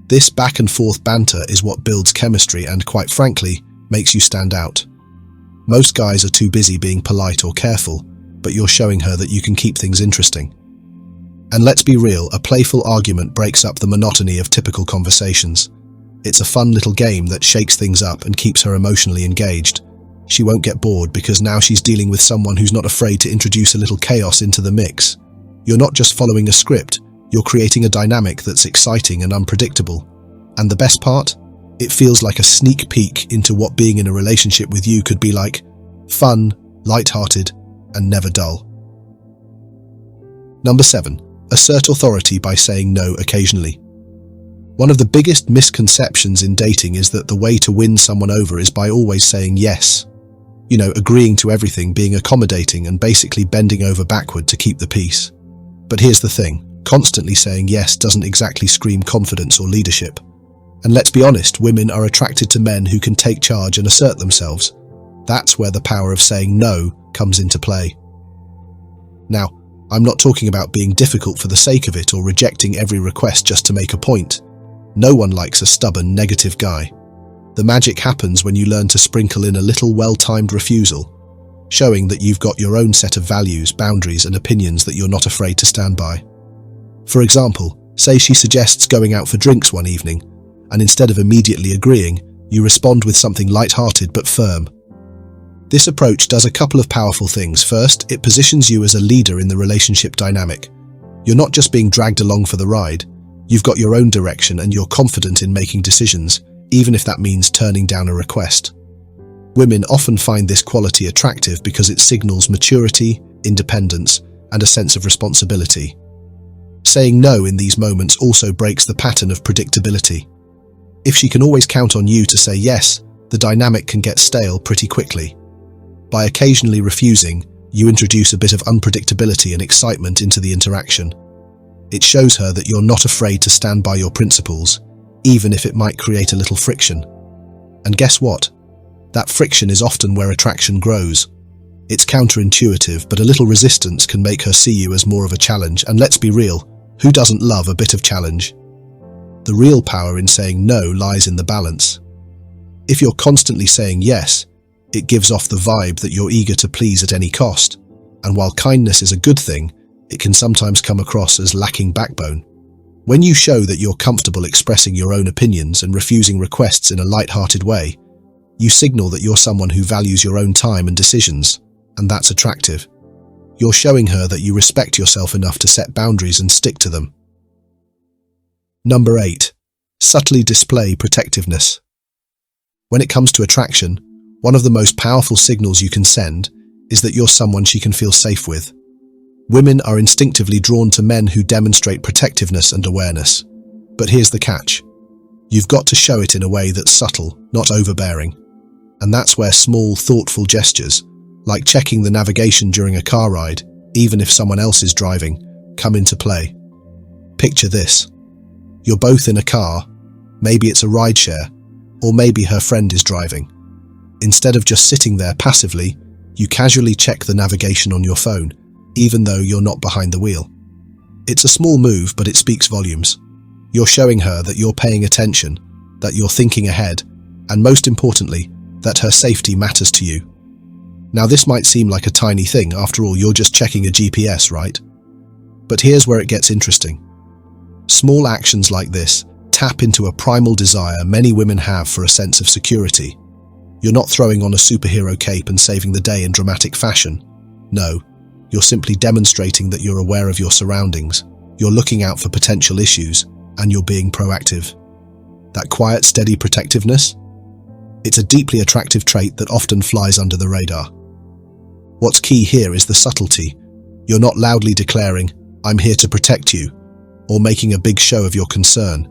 This back and forth banter is what builds chemistry and, quite frankly, makes you stand out. Most guys are too busy being polite or careful, but you're showing her that you can keep things interesting. And let's be real, a playful argument breaks up the monotony of typical conversations. It's a fun little game that shakes things up and keeps her emotionally engaged. She won't get bored because now she's dealing with someone who's not afraid to introduce a little chaos into the mix. You're not just following a script, you're creating a dynamic that's exciting and unpredictable. And the best part? It feels like a sneak peek into what being in a relationship with you could be like: fun, light-hearted, and never dull. Number 7. Assert authority by saying no occasionally. One of the biggest misconceptions in dating is that the way to win someone over is by always saying yes. Agreeing to everything, being accommodating, and basically bending over backward to keep the peace. But here's the thing, constantly saying yes doesn't exactly scream confidence or leadership. And let's be honest, women are attracted to men who can take charge and assert themselves. That's where the power of saying no comes into play. Now, I'm not talking about being difficult for the sake of it or rejecting every request just to make a point. No one likes a stubborn, negative guy. The magic happens when you learn to sprinkle in a little well-timed refusal, showing that you've got your own set of values, boundaries, and opinions that you're not afraid to stand by. For example, say she suggests going out for drinks one evening, and instead of immediately agreeing, you respond with something light-hearted but firm. This approach does a couple of powerful things. First, it positions you as a leader in the relationship dynamic. You're not just being dragged along for the ride, you've got your own direction and you're confident in making decisions, even if that means turning down a request. Women often find this quality attractive because it signals maturity, independence, and a sense of responsibility. Saying no in these moments also breaks the pattern of predictability. If she can always count on you to say yes, the dynamic can get stale pretty quickly. By occasionally refusing, you introduce a bit of unpredictability and excitement into the interaction. It shows her that you're not afraid to stand by your principles, even if it might create a little friction. And guess what? That friction is often where attraction grows. It's counterintuitive, but a little resistance can make her see you as more of a challenge, and let's be real, who doesn't love a bit of challenge? The real power in saying no lies in the balance. If you're constantly saying yes, it gives off the vibe that you're eager to please at any cost, and while kindness is a good thing, it can sometimes come across as lacking backbone. When you show that you're comfortable expressing your own opinions and refusing requests in a light-hearted way, you signal that you're someone who values your own time and decisions, and that's attractive. You're showing her that you respect yourself enough to set boundaries and stick to them. Number 8. Subtly display protectiveness. When it comes to attraction, one of the most powerful signals you can send is that you're someone she can feel safe with. Women are instinctively drawn to men who demonstrate protectiveness and awareness. But here's the catch. You've got to show it in a way that's subtle, not overbearing. And that's where small, thoughtful gestures, like checking the navigation during a car ride, even if someone else is driving, come into play. Picture this. You're both in a car, maybe it's a rideshare, or maybe her friend is driving. Instead of just sitting there passively, you casually check the navigation on your phone, even though you're not behind the wheel. It's a small move, but it speaks volumes. You're showing her that you're paying attention, that you're thinking ahead, and most importantly, that her safety matters to you. Now this might seem like a tiny thing, after all you're just checking a GPS, right? But here's where it gets interesting. Small actions like this tap into a primal desire many women have for a sense of security. You're not throwing on a superhero cape and saving the day in dramatic fashion. No, you're simply demonstrating that you're aware of your surroundings, you're looking out for potential issues, and you're being proactive. That quiet, steady protectiveness? It's a deeply attractive trait that often flies under the radar. What's key here is the subtlety. You're not loudly declaring, "I'm here to protect you," or making a big show of your concern.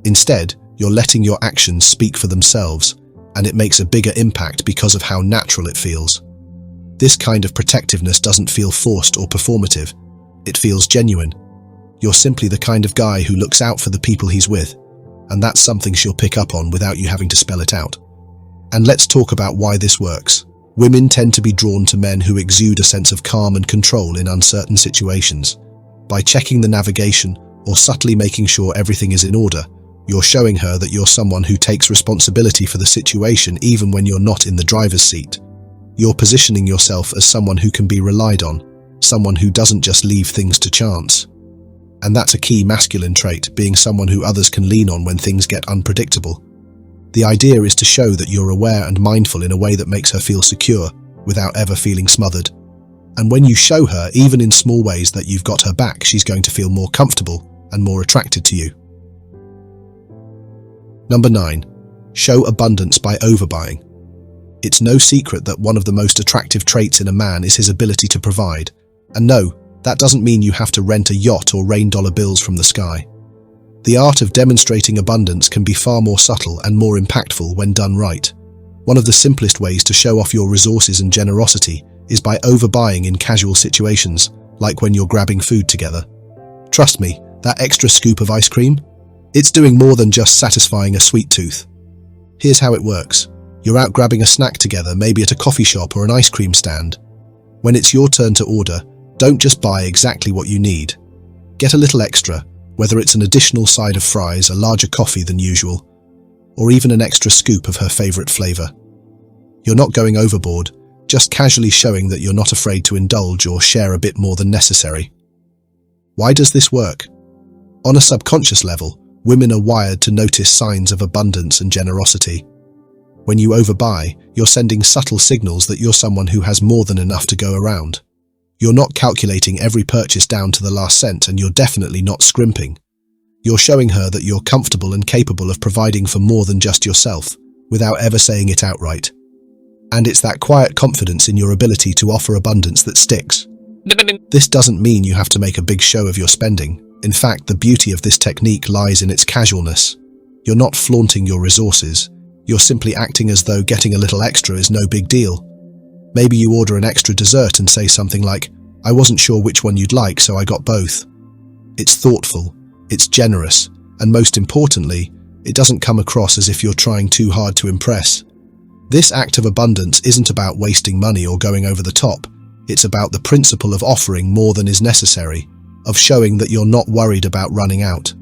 Instead, you're letting your actions speak for themselves, and it makes a bigger impact because of how natural it feels. This kind of protectiveness doesn't feel forced or performative. It feels genuine. You're simply the kind of guy who looks out for the people he's with, and that's something she'll pick up on without you having to spell it out. And let's talk about why this works. Women tend to be drawn to men who exude a sense of calm and control in uncertain situations. By checking the navigation or subtly making sure everything is in order, you're showing her that you're someone who takes responsibility for the situation even when you're not in the driver's seat. You're positioning yourself as someone who can be relied on, someone who doesn't just leave things to chance. And that's a key masculine trait, being someone who others can lean on when things get unpredictable. The idea is to show that you're aware and mindful in a way that makes her feel secure, without ever feeling smothered. And when you show her, even in small ways, that you've got her back, she's going to feel more comfortable and more attracted to you. Number 9. Show abundance by overbuying. It's no secret that one of the most attractive traits in a man is his ability to provide. And no, that doesn't mean you have to rent a yacht or rain dollar bills from the sky. The art of demonstrating abundance can be far more subtle and more impactful when done right. One of the simplest ways to show off your resources and generosity is by overbuying in casual situations, like when you're grabbing food together. Trust me, that extra scoop of ice cream? It's doing more than just satisfying a sweet tooth. Here's how it works. You're out grabbing a snack together, maybe at a coffee shop or an ice cream stand. When it's your turn to order, Don't just buy exactly what you need. Get a little extra, whether it's an additional side of fries, a larger coffee than usual, or even an extra scoop of her favorite flavor. You're not going overboard, just casually showing that you're not afraid to indulge or share a bit more than necessary. Why does this work? On a subconscious level, women are wired to notice signs of abundance and generosity. When you overbuy, you're sending subtle signals that you're someone who has more than enough to go around. You're not calculating every purchase down to the last cent, and you're definitely not scrimping. You're showing her that you're comfortable and capable of providing for more than just yourself, without ever saying it outright. And it's that quiet confidence in your ability to offer abundance that sticks. This doesn't mean you have to make a big show of your spending. In fact, the beauty of this technique lies in its casualness. You're not flaunting your resources. You're simply acting as though getting a little extra is no big deal. Maybe you order an extra dessert and say something like, "I wasn't sure which one you'd like, so I got both." It's thoughtful, it's generous, and most importantly, it doesn't come across as if you're trying too hard to impress. This act of abundance isn't about wasting money or going over the top. It's about the principle of offering more than is necessary, of showing that you're not worried about running out.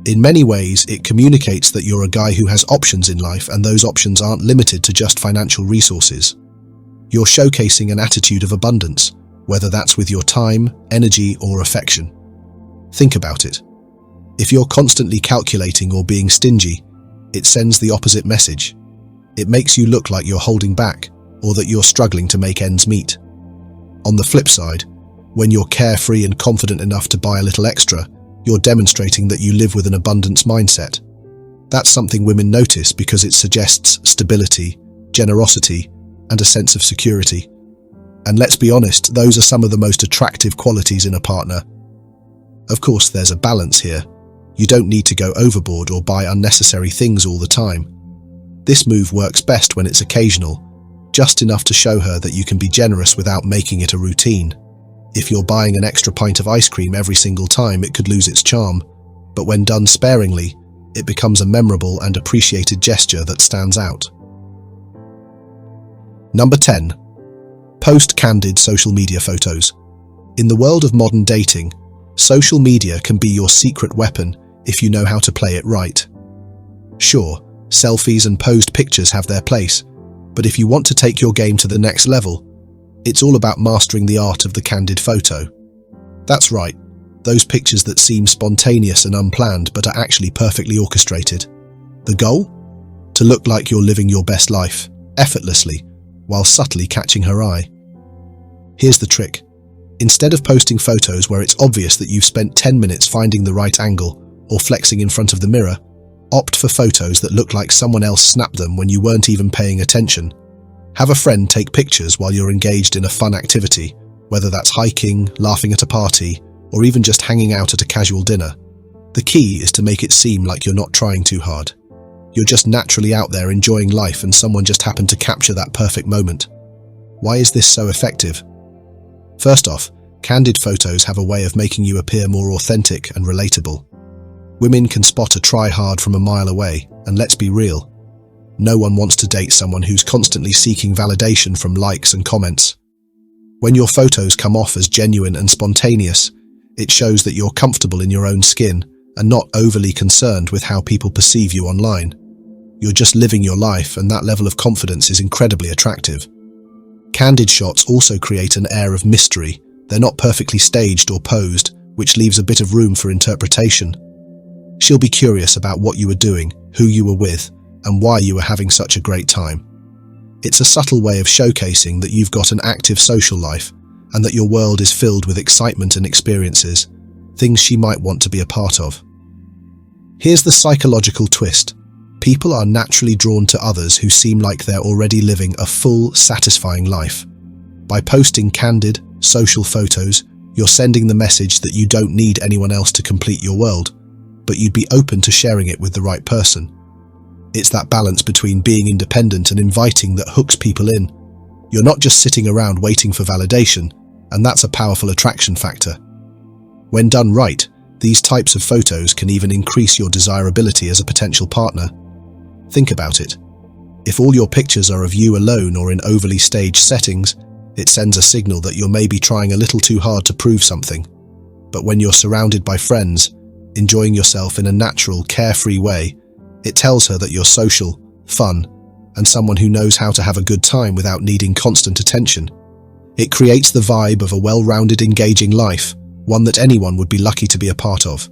In many ways, it communicates that you're a guy who has options in life, and those options aren't limited to just financial resources. You're showcasing an attitude of abundance, whether that's with your time, energy, or affection. Think about it. If you're constantly calculating or being stingy, it sends the opposite message. It makes you look like you're holding back, or that you're struggling to make ends meet. On the flip side, when you're carefree and confident enough to buy a little extra, you're demonstrating that you live with an abundance mindset. That's something women notice because it suggests stability, generosity, and a sense of security. And let's be honest, those are some of the most attractive qualities in a partner. Of course, there's a balance here. You don't need to go overboard or buy unnecessary things all the time. This move works best when it's occasional, just enough to show her that you can be generous without making it a routine. If you're buying an extra pint of ice cream every single time, it could lose its charm, but when done sparingly, it becomes a memorable and appreciated gesture that stands out. Number 10. Post candid social media photos. In the world of modern dating, social media can be your secret weapon if you know how to play it right. Sure, selfies and posed pictures have their place, but if you want to take your game to the next level, it's all about mastering the art of the candid photo. That's right, those pictures that seem spontaneous and unplanned but are actually perfectly orchestrated. The goal? To look like you're living your best life, effortlessly, while subtly catching her eye. Here's the trick. Instead of posting photos where it's obvious that you've spent 10 minutes finding the right angle or flexing in front of the mirror, opt for photos that look like someone else snapped them when you weren't even paying attention. Have a friend take pictures while you're engaged in a fun activity, whether that's hiking, laughing at a party, or even just hanging out at a casual dinner. The key is to make it seem like you're not trying too hard. You're just naturally out there enjoying life, and someone just happened to capture that perfect moment. Why is this so effective? First off, candid photos have a way of making you appear more authentic and relatable. Women can spot a try-hard from a mile away, and let's be real, no one wants to date someone who's constantly seeking validation from likes and comments. When your photos come off as genuine and spontaneous, it shows that you're comfortable in your own skin and not overly concerned with how people perceive you online. You're just living your life, and that level of confidence is incredibly attractive. Candid shots also create an air of mystery. They're not perfectly staged or posed, which leaves a bit of room for interpretation. She'll be curious about what you were doing, who you were with, and why you were having such a great time. It's a subtle way of showcasing that you've got an active social life and that your world is filled with excitement and experiences, things she might want to be a part of. Here's the psychological twist. People are naturally drawn to others who seem like they're already living a full, satisfying life. By posting candid, social photos, you're sending the message that you don't need anyone else to complete your world, but you'd be open to sharing it with the right person. It's that balance between being independent and inviting that hooks people in. You're not just sitting around waiting for validation, and that's a powerful attraction factor. When done right, these types of photos can even increase your desirability as a potential partner. Think about it. If all your pictures are of you alone or in overly staged settings, It sends a signal that you're maybe trying a little too hard to prove something. But when you're surrounded by friends, enjoying yourself in a natural, carefree way, it tells her that you're social, fun, and someone who knows how to have a good time without needing constant attention. It creates the vibe of a well-rounded, engaging life, one that anyone would be lucky to be a part of.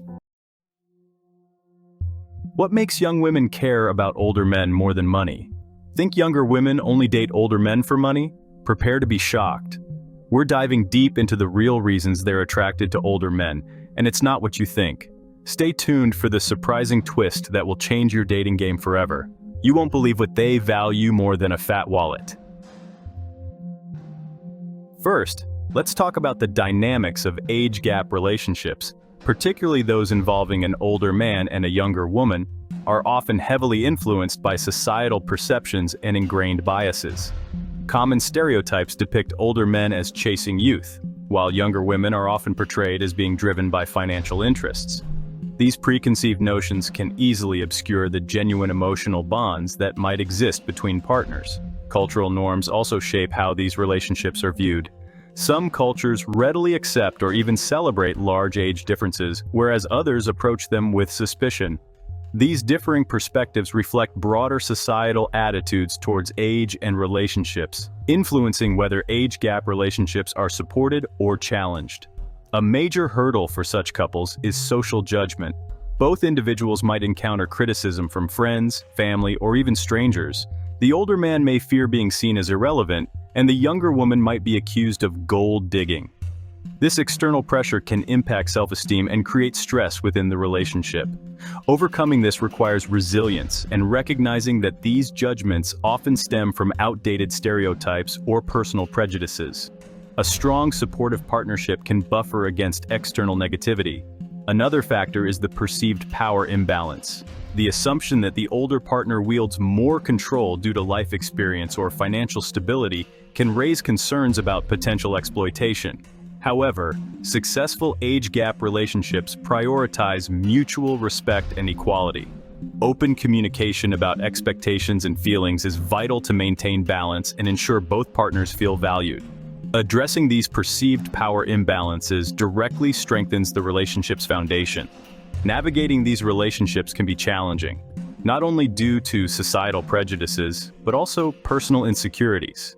What makes young women care about older men more than money? Think younger women only date older men for money? Prepare to be shocked. We're diving deep into the real reasons they're attracted to older men, and it's not what you think. Stay tuned for the surprising twist that will change your dating game forever. You won't believe what they value more than a fat wallet. First, let's talk about the dynamics of age gap relationships, particularly those involving an older man and a younger woman, are often heavily influenced by societal perceptions and ingrained biases. Common stereotypes depict older men as chasing youth, while younger women are often portrayed as being driven by financial interests. These preconceived notions can easily obscure the genuine emotional bonds that might exist between partners. Cultural norms also shape how these relationships are viewed. Some cultures readily accept or even celebrate large age differences, whereas others approach them with suspicion. These differing perspectives reflect broader societal attitudes towards age and relationships, influencing whether age gap relationships are supported or challenged. A major hurdle for such couples is social judgment. Both individuals might encounter criticism from friends, family, or even strangers. The older man may fear being seen as irrelevant, and the younger woman might be accused of gold digging. This external pressure can impact self-esteem and create stress within the relationship. Overcoming this requires resilience and recognizing that these judgments often stem from outdated stereotypes or personal prejudices. A strong, supportive partnership can buffer against external negativity. Another factor is the perceived power imbalance. The assumption that the older partner wields more control due to life experience or financial stability can raise concerns about potential exploitation. However, successful age gap relationships prioritize mutual respect and equality. Open communication about expectations and feelings is vital to maintain balance and ensure both partners feel valued. Addressing these perceived power imbalances directly strengthens the relationship's foundation. Navigating these relationships can be challenging, not only due to societal prejudices, but also personal insecurities.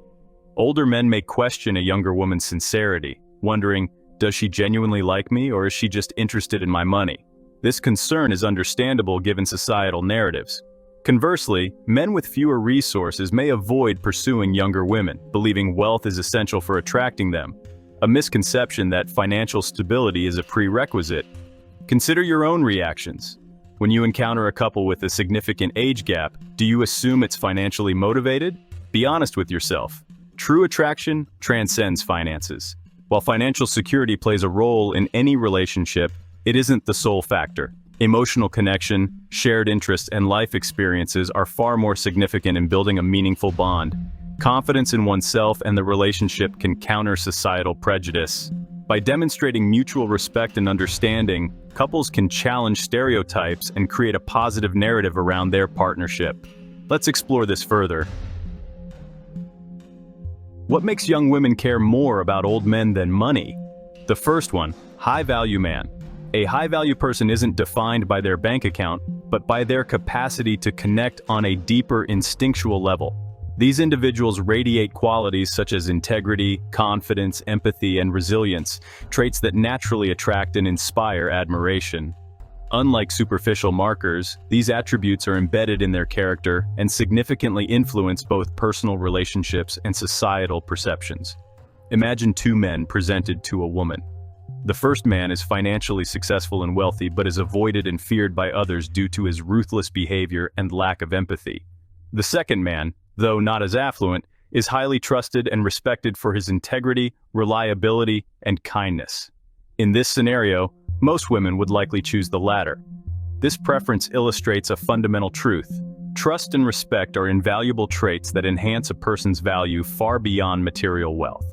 Older men may question a younger woman's sincerity, wondering, does she genuinely like me or is she just interested in my money? This concern is understandable given societal narratives. Conversely, men with fewer resources may avoid pursuing younger women, believing wealth is essential for attracting them, a misconception that financial stability is a prerequisite. Consider your own reactions. When you encounter a couple with a significant age gap, do you assume it's financially motivated? Be honest with yourself. True attraction transcends finances. While financial security plays a role in any relationship, it isn't the sole factor. Emotional connection, shared interests, and life experiences are far more significant in building a meaningful bond. Confidence in oneself and the relationship can counter societal prejudice. By demonstrating mutual respect and understanding, couples can challenge stereotypes and create a positive narrative around their partnership. Let's explore this further. What makes young women care more about old men than money? The first one, high-value man. A high-value person isn't defined by their bank account, but by their capacity to connect on a deeper instinctual level. These individuals radiate qualities such as integrity, confidence, empathy, and resilience, traits that naturally attract and inspire admiration. Unlike superficial markers, these attributes are embedded in their character and significantly influence both personal relationships and societal perceptions. Imagine two men presented to a woman. The first man is financially successful and wealthy but is avoided and feared by others due to his ruthless behavior and lack of empathy. The second man, though not as affluent, is highly trusted and respected for his integrity, reliability, and kindness. In this scenario, most women would likely choose the latter. This preference illustrates a fundamental truth. Trust and respect are invaluable traits that enhance a person's value far beyond material wealth.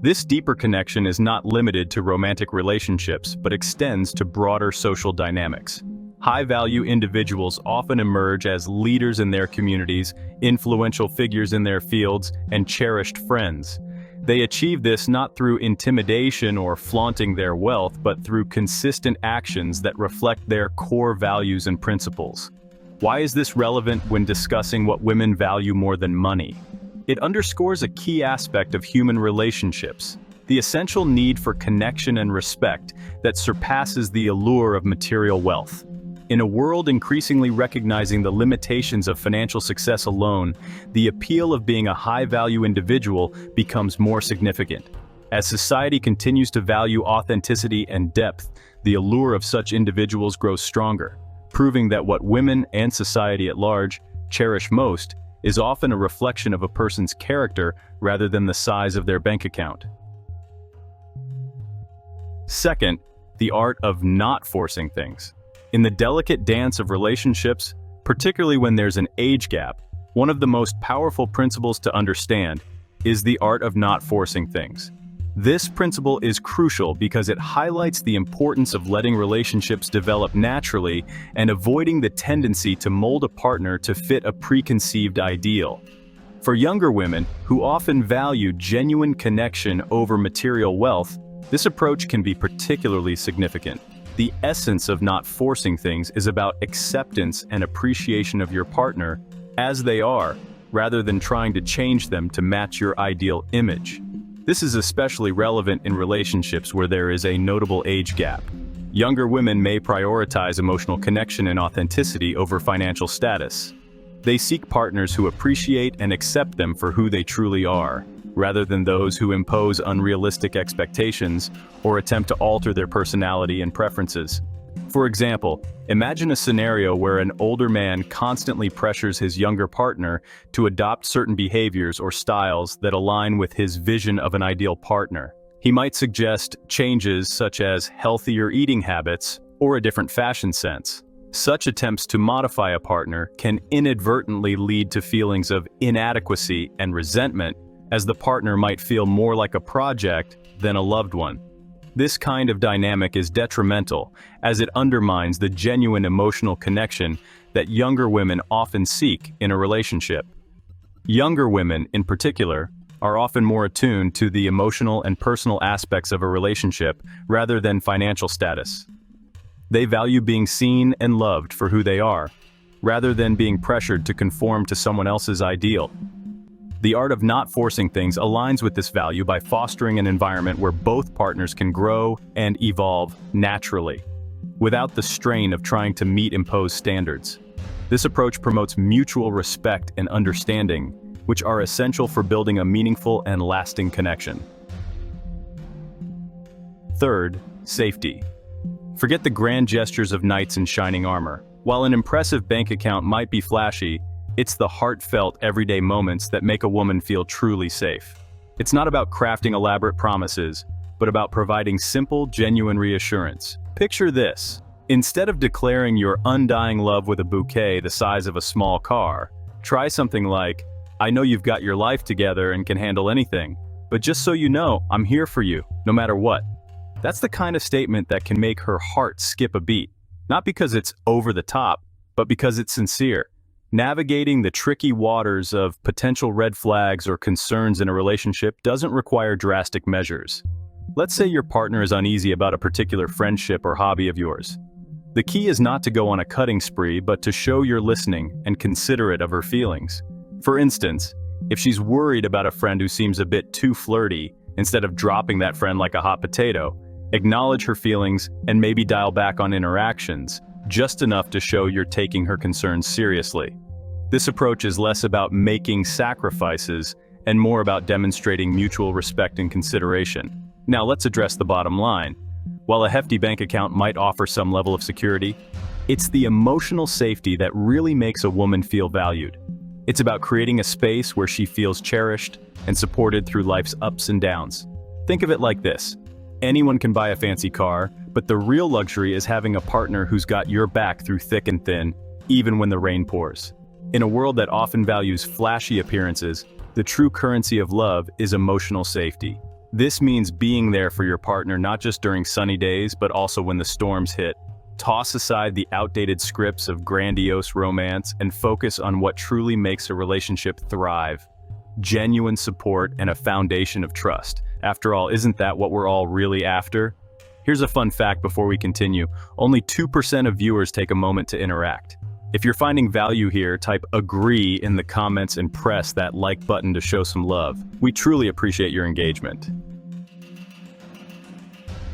This deeper connection is not limited to romantic relationships, but extends to broader social dynamics. High-value individuals often emerge as leaders in their communities, influential figures in their fields, and cherished friends. They achieve this not through intimidation or flaunting their wealth, but through consistent actions that reflect their core values and principles. Why is this relevant when discussing what women value more than money? It underscores a key aspect of human relationships, the essential need for connection and respect that surpasses the allure of material wealth. In a world increasingly recognizing the limitations of financial success alone, the appeal of being a high-value individual becomes more significant. As society continues to value authenticity and depth, the allure of such individuals grows stronger, proving that what women and society at large cherish most is often a reflection of a person's character rather than the size of their bank account. Second, the art of not forcing things. In the delicate dance of relationships, particularly when there's an age gap, one of the most powerful principles to understand is the art of not forcing things. This principle is crucial because it highlights the importance of letting relationships develop naturally and avoiding the tendency to mold a partner to fit a preconceived ideal. For younger women, who often value genuine connection over material wealth, this approach can be particularly significant. The essence of not forcing things is about acceptance and appreciation of your partner as they are, rather than trying to change them to match your ideal image. This is especially relevant in relationships where there is a notable age gap. Younger women may prioritize emotional connection and authenticity over financial status. They seek partners who appreciate and accept them for who they truly are, rather than those who impose unrealistic expectations or attempt to alter their personality and preferences. For example, imagine a scenario where an older man constantly pressures his younger partner to adopt certain behaviors or styles that align with his vision of an ideal partner. He might suggest changes such as healthier eating habits or a different fashion sense. Such attempts to modify a partner can inadvertently lead to feelings of inadequacy and resentment, as the partner might feel more like a project than a loved one. This kind of dynamic is detrimental, as it undermines the genuine emotional connection that younger women often seek in a relationship. Younger women, in particular, are often more attuned to the emotional and personal aspects of a relationship rather than financial status. They value being seen and loved for who they are, rather than being pressured to conform to someone else's ideal. The art of not forcing things aligns with this value by fostering an environment where both partners can grow and evolve naturally, without the strain of trying to meet imposed standards. This approach promotes mutual respect and understanding, which are essential for building a meaningful and lasting connection. Third, safety. Forget the grand gestures of knights in shining armor. While an impressive bank account might be flashy, it's the heartfelt, everyday moments that make a woman feel truly safe. It's not about crafting elaborate promises, but about providing simple, genuine reassurance. Picture this. Instead of declaring your undying love with a bouquet the size of a small car, try something like, "I know you've got your life together and can handle anything, but just so you know, I'm here for you, no matter what." That's the kind of statement that can make her heart skip a beat. Not because it's over the top, but because it's sincere. Navigating the tricky waters of potential red flags or concerns in a relationship doesn't require drastic measures. Let's say your partner is uneasy about a particular friendship or hobby of yours. The key is not to go on a cutting spree, but to show you're listening and considerate of her feelings. For instance, if she's worried about a friend who seems a bit too flirty, instead of dropping that friend like a hot potato, acknowledge her feelings and maybe dial back on interactions, just enough to show you're taking her concerns seriously. This approach is less about making sacrifices and more about demonstrating mutual respect and consideration. Now let's address the bottom line. While a hefty bank account might offer some level of security, it's the emotional safety that really makes a woman feel valued. It's about creating a space where she feels cherished and supported through life's ups and downs. Think of it like this. Anyone can buy a fancy car, but the real luxury is having a partner who's got your back through thick and thin, even when the rain pours. In a world that often values flashy appearances, the true currency of love is emotional safety. This means being there for your partner not just during sunny days, but also when the storms hit. Toss aside the outdated scripts of grandiose romance and focus on what truly makes a relationship thrive. genuine support, and a foundation of trust. After all, isn't that what we're all really after? Here's a fun fact before we continue. Only 2% of viewers take a moment to interact. If you're finding value here, type agree in the comments and press that like button to show some love. We truly appreciate your engagement.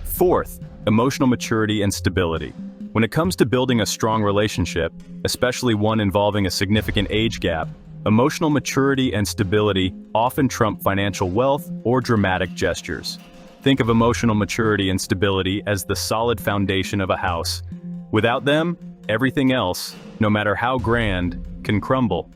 Fourth, emotional maturity and stability. When it comes to building a strong relationship, especially one involving a significant age gap, emotional maturity and stability often trump financial wealth or dramatic gestures. Think of emotional maturity and stability as the solid foundation of a house. Without them, everything else, no matter how grand, can crumble.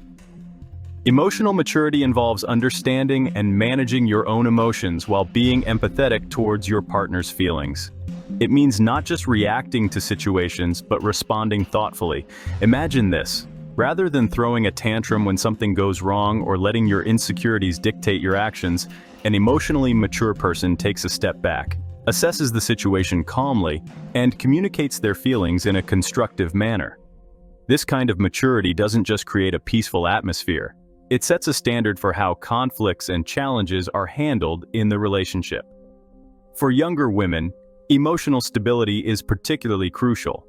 Emotional maturity involves understanding and managing your own emotions while being empathetic towards your partner's feelings. It means not just reacting to situations, but responding thoughtfully. Imagine this. Rather than throwing a tantrum when something goes wrong or letting your insecurities dictate your actions, an emotionally mature person takes a step back, assesses the situation calmly, and communicates their feelings in a constructive manner. This kind of maturity doesn't just create a peaceful atmosphere. It sets a standard for how conflicts and challenges are handled in the relationship. For younger women, emotional stability is particularly crucial.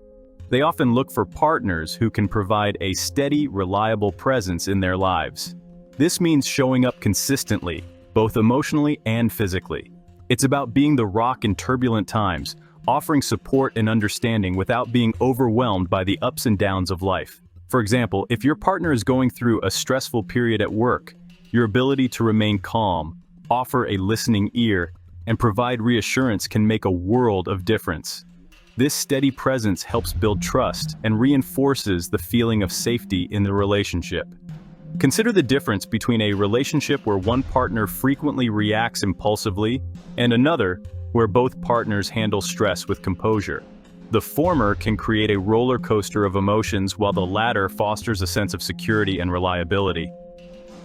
They often look for partners who can provide a steady, reliable presence in their lives. This means showing up consistently, both emotionally and physically. It's about being the rock in turbulent times, offering support and understanding without being overwhelmed by the ups and downs of life. For example, if your partner is going through a stressful period at work, your ability to remain calm, offer a listening ear, and provide reassurance can make a world of difference. This steady presence helps build trust and reinforces the feeling of safety in the relationship. Consider the difference between a relationship where one partner frequently reacts impulsively and another where both partners handle stress with composure. The former can create a roller coaster of emotions while the latter fosters a sense of security and reliability.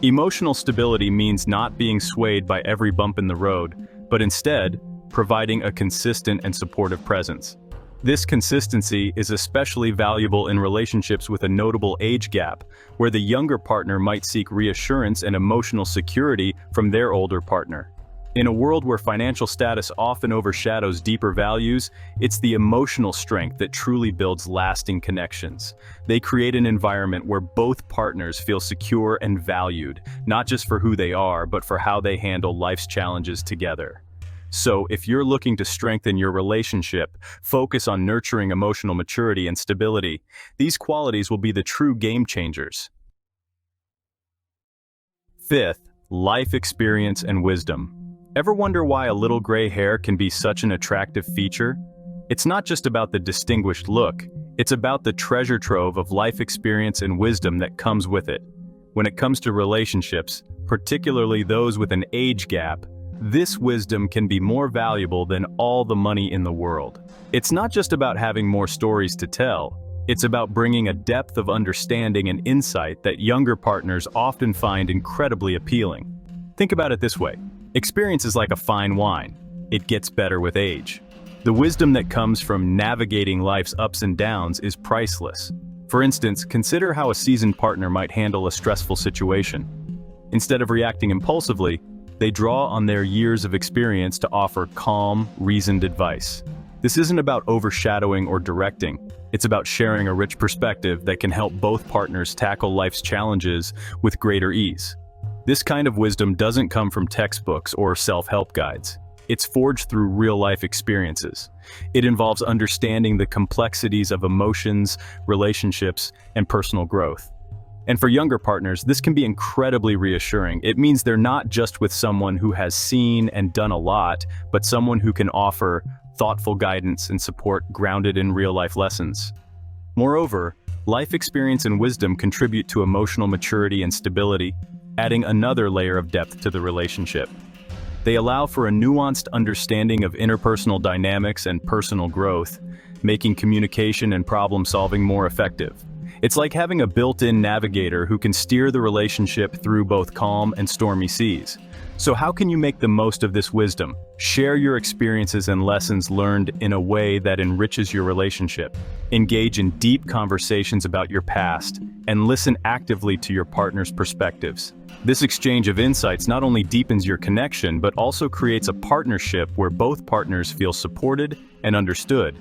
Emotional stability means not being swayed by every bump in the road, but instead, providing a consistent and supportive presence. This consistency is especially valuable in relationships with a notable age gap, where the younger partner might seek reassurance and emotional security from their older partner. In a world where financial status often overshadows deeper values, it's the emotional strength that truly builds lasting connections. They create an environment where both partners feel secure and valued, not just for who they are, but for how they handle life's challenges together. So, if you're looking to strengthen your relationship, focus on nurturing emotional maturity and stability. These qualities will be the true game changers. Fifth, life experience and wisdom. Ever wonder why a little gray hair can be such an attractive feature? It's not just about the distinguished look, it's about the treasure trove of life experience and wisdom that comes with it. When it comes to relationships, particularly those with an age gap, this wisdom can be more valuable than all the money in the world. It's not just about having more stories to tell, it's about bringing a depth of understanding and insight that younger partners often find incredibly appealing. Think about it this way. Experience is like a fine wine. It gets better with age. The wisdom that comes from navigating life's ups and downs is priceless. For instance, consider how a seasoned partner might handle a stressful situation. Instead of reacting impulsively, they draw on their years of experience to offer calm, reasoned advice. This isn't about overshadowing or directing. It's about sharing a rich perspective that can help both partners tackle life's challenges with greater ease. This kind of wisdom doesn't come from textbooks or self-help guides. It's forged through real-life experiences. It involves understanding the complexities of emotions, relationships, and personal growth. And for younger partners, this can be incredibly reassuring. It means they're not just with someone who has seen and done a lot, but someone who can offer thoughtful guidance and support grounded in real-life lessons. Moreover, life experience and wisdom contribute to emotional maturity and stability, adding another layer of depth to the relationship. They allow for a nuanced understanding of interpersonal dynamics and personal growth, making communication and problem-solving more effective. It's like having a built-in navigator who can steer the relationship through both calm and stormy seas. So how can you make the most of this wisdom? Share your experiences and lessons learned in a way that enriches your relationship. Engage in deep conversations about your past and listen actively to your partner's perspectives. This exchange of insights not only deepens your connection, but also creates a partnership where both partners feel supported and understood.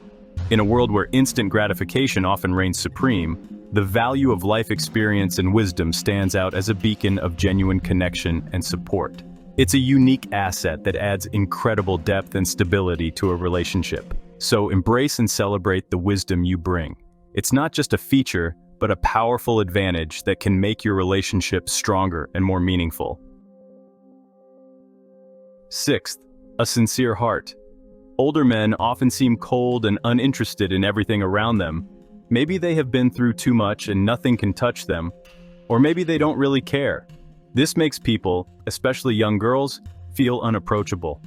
In a world where instant gratification often reigns supreme, the value of life experience and wisdom stands out as a beacon of genuine connection and support. It's a unique asset that adds incredible depth and stability to a relationship. So embrace and celebrate the wisdom you bring. It's not just a feature, but a powerful advantage that can make your relationship stronger and more meaningful. Sixth, a sincere heart. Older men often seem cold and uninterested in everything around them. Maybe they have been through too much and nothing can touch them, or maybe they don't really care. This makes people, especially young girls, feel unapproachable.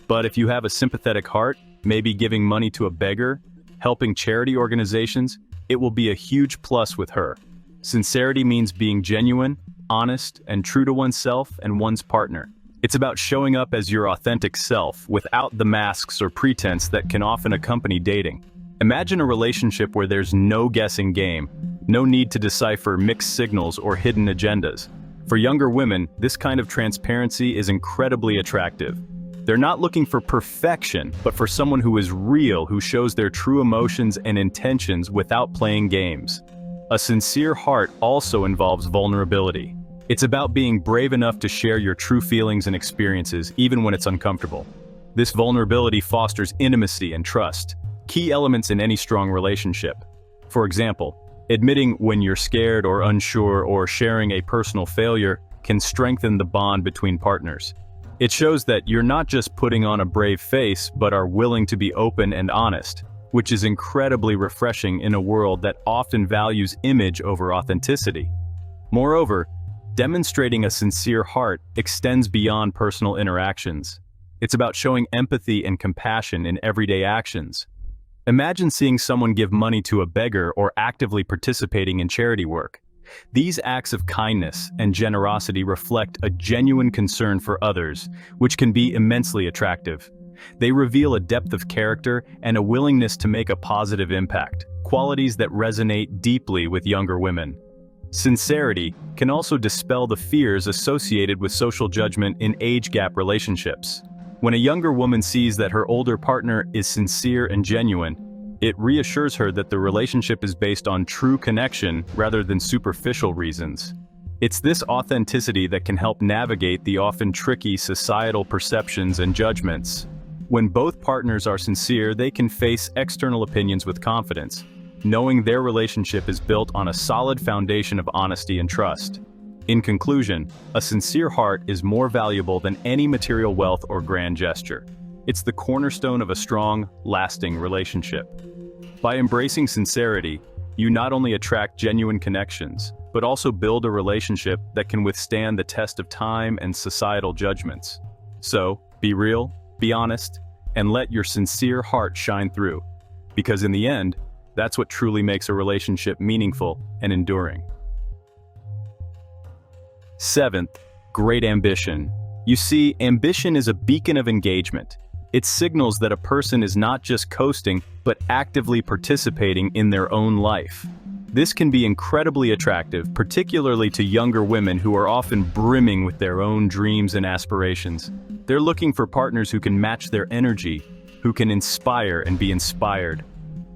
But if you have a sympathetic heart, maybe giving money to a beggar, helping charity organizations, it will be a huge plus with her. Sincerity means being genuine, honest, and true to oneself and one's partner. It's about showing up as your authentic self without the masks or pretense that can often accompany dating. Imagine a relationship where there's no guessing game, no need to decipher mixed signals or hidden agendas. For younger women, this kind of transparency is incredibly attractive. They're not looking for perfection, but for someone who is real, who shows their true emotions and intentions without playing games. A sincere heart also involves vulnerability. It's about being brave enough to share your true feelings and experiences, even when it's uncomfortable. This vulnerability fosters intimacy and trust, key elements in any strong relationship. For example, admitting when you're scared or unsure or sharing a personal failure can strengthen the bond between partners. It shows that you're not just putting on a brave face, but are willing to be open and honest, which is incredibly refreshing in a world that often values image over authenticity. Moreover, demonstrating a sincere heart extends beyond personal interactions. It's about showing empathy and compassion in everyday actions. Imagine seeing someone give money to a beggar or actively participating in charity work. These acts of kindness and generosity reflect a genuine concern for others, which can be immensely attractive. They reveal a depth of character and a willingness to make a positive impact, qualities that resonate deeply with younger women. Sincerity can also dispel the fears associated with social judgment in age gap relationships. When a younger woman sees that her older partner is sincere and genuine, it reassures her that the relationship is based on true connection rather than superficial reasons. It's this authenticity that can help navigate the often tricky societal perceptions and judgments. When both partners are sincere, they can face external opinions with confidence, knowing their relationship is built on a solid foundation of honesty and trust. In conclusion, a sincere heart is more valuable than any material wealth or grand gesture. It's the cornerstone of a strong, lasting relationship. By embracing sincerity, you not only attract genuine connections, but also build a relationship that can withstand the test of time and societal judgments. So, be real, be honest, and let your sincere heart shine through. Because in the end, that's what truly makes a relationship meaningful and enduring. Seventh, great ambition. You see, ambition is a beacon of engagement. It signals that a person is not just coasting, but actively participating in their own life. This can be incredibly attractive, particularly to younger women who are often brimming with their own dreams and aspirations. They're looking for partners who can match their energy, who can inspire and be inspired.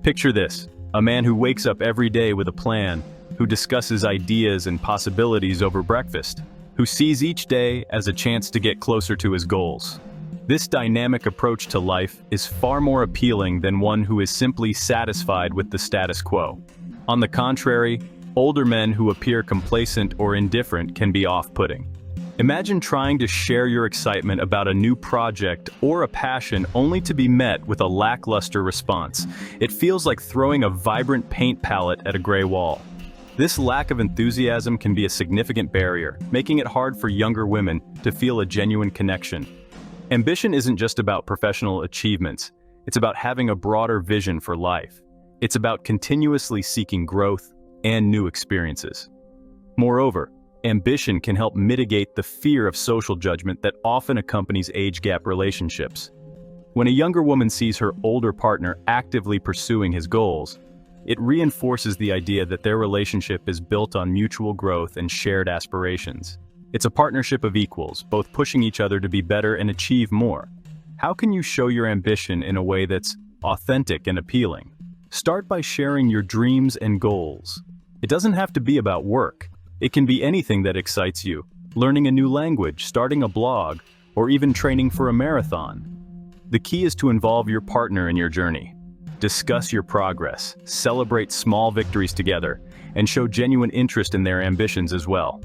Picture this, a man who wakes up every day with a plan, who discusses ideas and possibilities over breakfast, who sees each day as a chance to get closer to his goals. This dynamic approach to life is far more appealing than one who is simply satisfied with the status quo. On the contrary, older men who appear complacent or indifferent can be off-putting. Imagine trying to share your excitement about a new project or a passion only to be met with a lackluster response. It feels like throwing a vibrant paint palette at a gray wall. This lack of enthusiasm can be a significant barrier, making it hard for younger women to feel a genuine connection. Ambition isn't just about professional achievements, it's about having a broader vision for life. It's about continuously seeking growth and new experiences. Moreover, ambition can help mitigate the fear of social judgment that often accompanies age gap relationships. When a younger woman sees her older partner actively pursuing his goals, it reinforces the idea that their relationship is built on mutual growth and shared aspirations. It's a partnership of equals, both pushing each other to be better and achieve more. How can you show your ambition in a way that's authentic and appealing? Start by sharing your dreams and goals. It doesn't have to be about work. It can be anything that excites you. Learning a new language, starting a blog, or even training for a marathon. The key is to involve your partner in your journey. Discuss your progress, celebrate small victories together, and show genuine interest in their ambitions as well.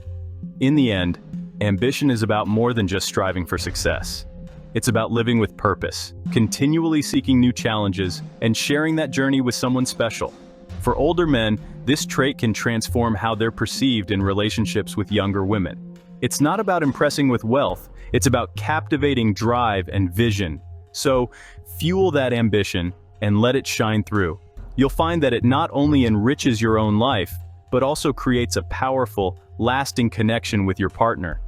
In the end, ambition is about more than just striving for success. It's about living with purpose, continually seeking new challenges, and sharing that journey with someone special. For older men, this trait can transform how they're perceived in relationships with younger women. It's not about impressing with wealth, it's about captivating drive and vision. So, fuel that ambition and let it shine through. You'll find that it not only enriches your own life, but also creates a powerful, lasting connection with your partner.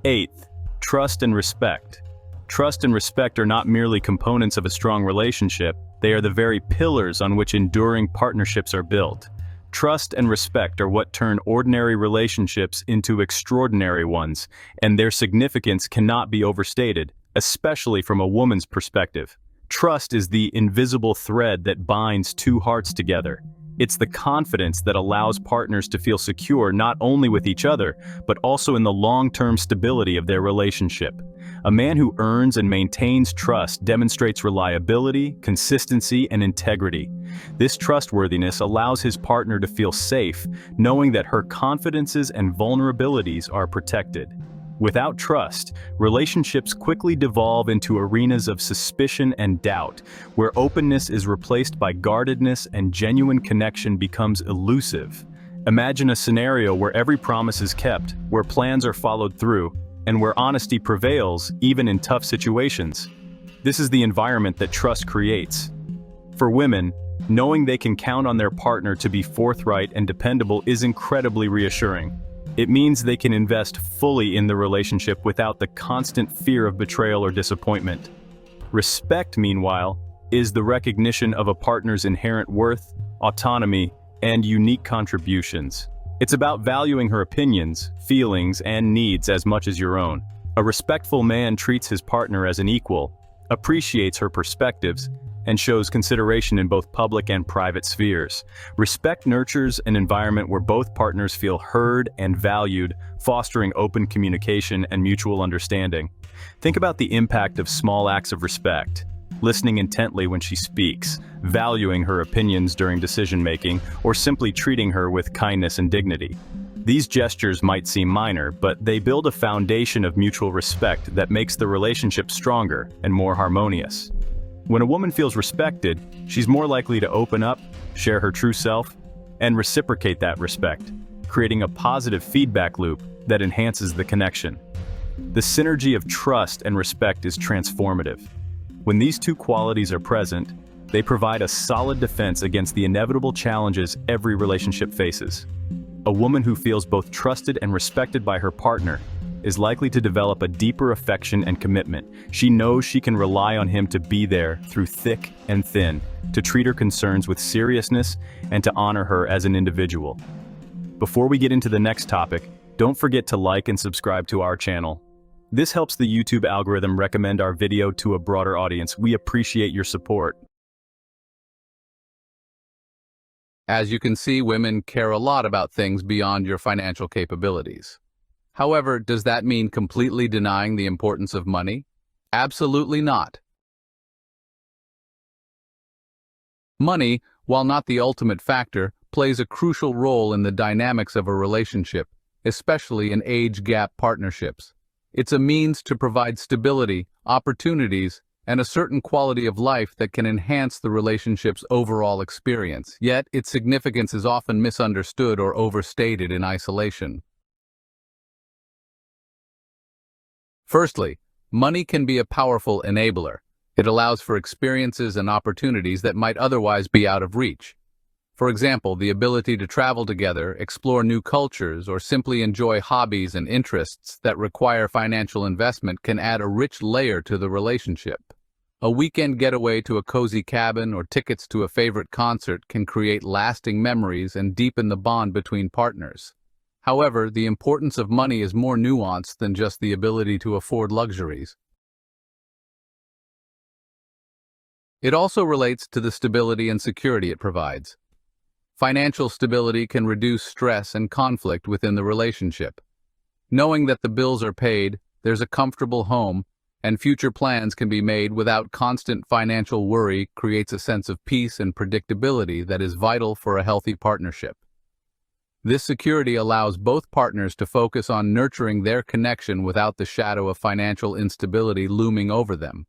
8th, trust and respect. Trust and respect are not merely components of a strong relationship, they are the very pillars on which enduring partnerships are built. Trust and respect are what turn ordinary relationships into extraordinary ones, and their significance cannot be overstated, especially from a woman's perspective. Trust is the invisible thread that binds two hearts together. It's the confidence that allows partners to feel secure not only with each other, but also in the long-term stability of their relationship. A man who earns and maintains trust demonstrates reliability, consistency, and integrity. This trustworthiness allows his partner to feel safe, knowing that her confidences and vulnerabilities are protected. Without trust, relationships quickly devolve into arenas of suspicion and doubt, where openness is replaced by guardedness and genuine connection becomes elusive. Imagine a scenario where every promise is kept, where plans are followed through, and where honesty prevails even in tough situations. This is the environment that trust creates. For women, knowing they can count on their partner to be forthright and dependable is incredibly reassuring. It means they can invest fully in the relationship without the constant fear of betrayal or disappointment. Respect, meanwhile, is the recognition of a partner's inherent worth, autonomy, and unique contributions. It's about valuing her opinions, feelings, and needs as much as your own. A respectful man treats his partner as an equal, appreciates her perspectives, and shows consideration in both public and private spheres. Respect nurtures an environment where both partners feel heard and valued, fostering open communication and mutual understanding. Think about the impact of small acts of respect. Listening intently when she speaks, valuing her opinions during decision-making, or simply treating her with kindness and dignity. These gestures might seem minor, but they build a foundation of mutual respect that makes the relationship stronger and more harmonious. When a woman feels respected, she's more likely to open up, share her true self, and reciprocate that respect, creating a positive feedback loop that enhances the connection. The synergy of trust and respect is transformative. When these two qualities are present, they provide a solid defense against the inevitable challenges every relationship faces. A woman who feels both trusted and respected by her partner is likely to develop a deeper affection and commitment. She knows she can rely on him to be there through thick and thin, to treat her concerns with seriousness and to honor her as an individual. Before we get into the next topic, don't forget to like and subscribe to our channel. This helps the YouTube algorithm recommend our video to a broader audience. We appreciate your support. As you can see, women care a lot about things beyond your financial capabilities. However, does that mean completely denying the importance of money? Absolutely not. Money, while not the ultimate factor, plays a crucial role in the dynamics of a relationship, especially in age-gap partnerships. It's a means to provide stability, opportunities, and a certain quality of life that can enhance the relationship's overall experience. Yet, its significance is often misunderstood or overstated in isolation. Firstly, money can be a powerful enabler. It allows for experiences and opportunities that might otherwise be out of reach. For example, the ability to travel together, explore new cultures, or simply enjoy hobbies and interests that require financial investment can add a rich layer to the relationship. A weekend getaway to a cozy cabin or tickets to a favorite concert can create lasting memories and deepen the bond between partners. However, the importance of money is more nuanced than just the ability to afford luxuries. It also relates to the stability and security it provides. Financial stability can reduce stress and conflict within the relationship. Knowing that the bills are paid, there's a comfortable home, and future plans can be made without constant financial worry creates a sense of peace and predictability that is vital for a healthy partnership. This security allows both partners to focus on nurturing their connection without the shadow of financial instability looming over them.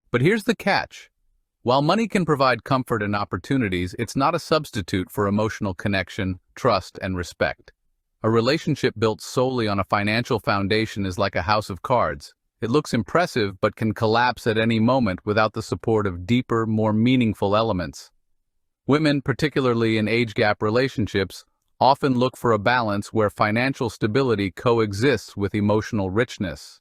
But here's the catch. While money can provide comfort and opportunities, it's not a substitute for emotional connection, trust, and respect. A relationship built solely on a financial foundation is like a house of cards. It looks impressive but can collapse at any moment without the support of deeper, more meaningful elements. Women, particularly in age gap relationships, often look for a balance where financial stability coexists with emotional richness.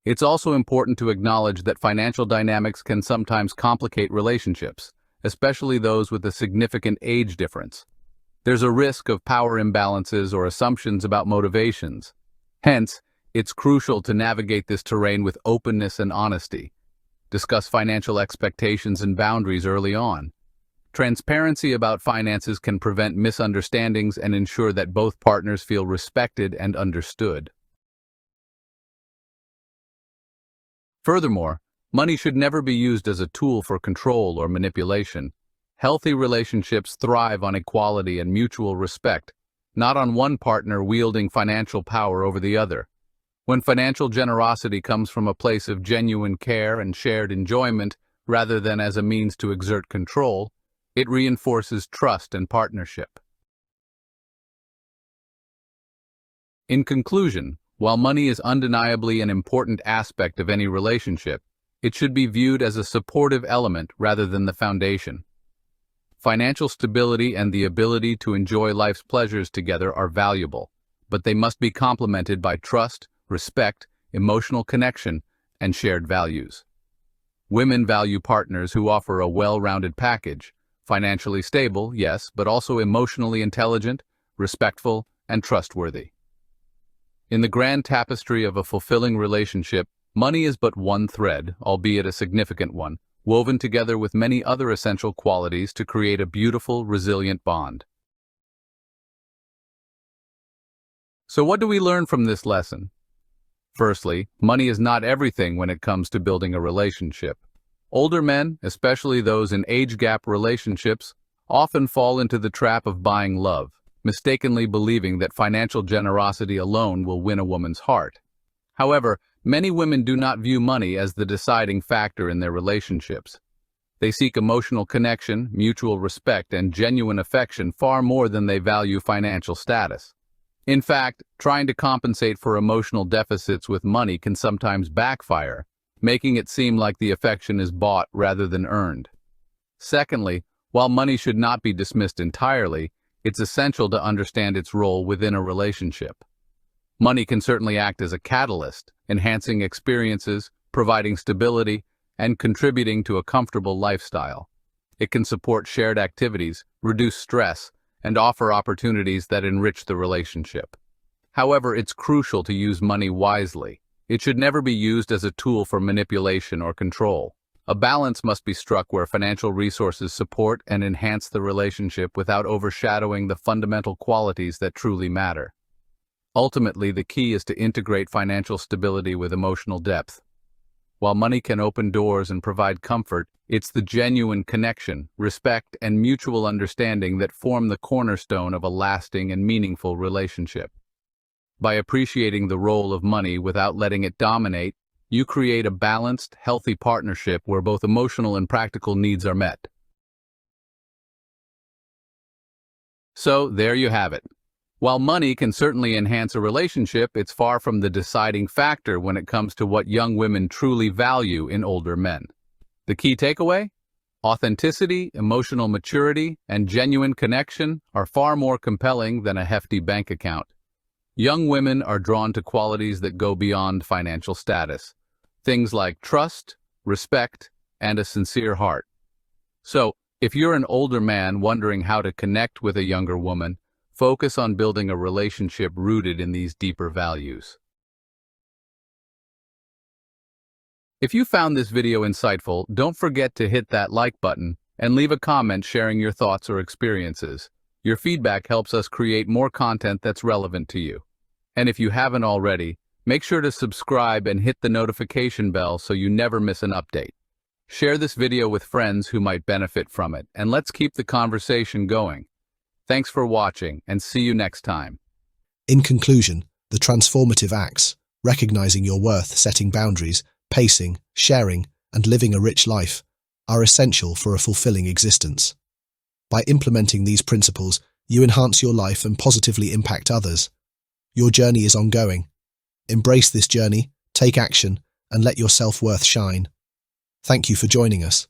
It's also important to acknowledge that financial dynamics can sometimes complicate relationships, especially those with a significant age difference. There's a risk of power imbalances or assumptions about motivations. Hence, it's crucial to navigate this terrain with openness and honesty. Discuss financial expectations and boundaries early on. Transparency about finances can prevent misunderstandings and ensure that both partners feel respected and understood. Furthermore, money should never be used as a tool for control or manipulation. Healthy relationships thrive on equality and mutual respect, not on one partner wielding financial power over the other. When financial generosity comes from a place of genuine care and shared enjoyment rather than as a means to exert control, it reinforces trust and partnership. In conclusion, while money is undeniably an important aspect of any relationship, it should be viewed as a supportive element rather than the foundation. Financial stability and the ability to enjoy life's pleasures together are valuable, but they must be complemented by trust, respect, emotional connection, and shared values. Women value partners who offer a well-rounded package, financially stable, yes, but also emotionally intelligent, respectful, and trustworthy. In the grand tapestry of a fulfilling relationship, money is but one thread, albeit a significant one, woven together with many other essential qualities to create a beautiful, resilient bond. So what do we learn from this lesson? Firstly, money is not everything when it comes to building a relationship. Older men, especially those in age gap relationships, often fall into the trap of buying love, mistakenly believing that financial generosity alone will win a woman's heart. However, many women do not view money as the deciding factor in their relationships. They seek emotional connection, mutual respect, and genuine affection far more than they value financial status. In fact, trying to compensate for emotional deficits with money can sometimes backfire, making it seem like the affection is bought rather than earned. Secondly, while money should not be dismissed entirely, it's essential to understand its role within a relationship. Money can certainly act as a catalyst, enhancing experiences, providing stability, and contributing to a comfortable lifestyle. It can support shared activities, reduce stress, and offer opportunities that enrich the relationship. However, it's crucial to use money wisely. It should never be used as a tool for manipulation or control. A balance must be struck where financial resources support and enhance the relationship without overshadowing the fundamental qualities that truly matter. Ultimately, the key is to integrate financial stability with emotional depth. While money can open doors and provide comfort, it's the genuine connection, respect, and mutual understanding that form the cornerstone of a lasting and meaningful relationship. By appreciating the role of money without letting it dominate, you create a balanced, healthy partnership where both emotional and practical needs are met. So, there you have it. While money can certainly enhance a relationship, it's far from the deciding factor when it comes to what young women truly value in older men. The key takeaway? Authenticity, emotional maturity, and genuine connection are far more compelling than a hefty bank account. Young women are drawn to qualities that go beyond financial status. Things like trust, respect, and a sincere heart. So, If you're an older man wondering how to connect with a younger woman, focus on building a relationship rooted in these deeper values. If you found this video insightful, don't forget to hit that like button and leave a comment sharing your thoughts or experiences. Your feedback helps us create more content that's relevant to you. And if you haven't already, make sure to subscribe and hit the notification bell so you never miss an update. Share this video with friends who might benefit from it, and let's keep the conversation going. Thanks for watching, and see you next time. In conclusion, the transformative acts, recognizing your worth, setting boundaries, pacing, sharing, and living a rich life, are essential for a fulfilling existence. By implementing these principles, you enhance your life and positively impact others. Your journey is ongoing. Embrace this journey, take action, and let your self-worth shine. Thank you for joining us.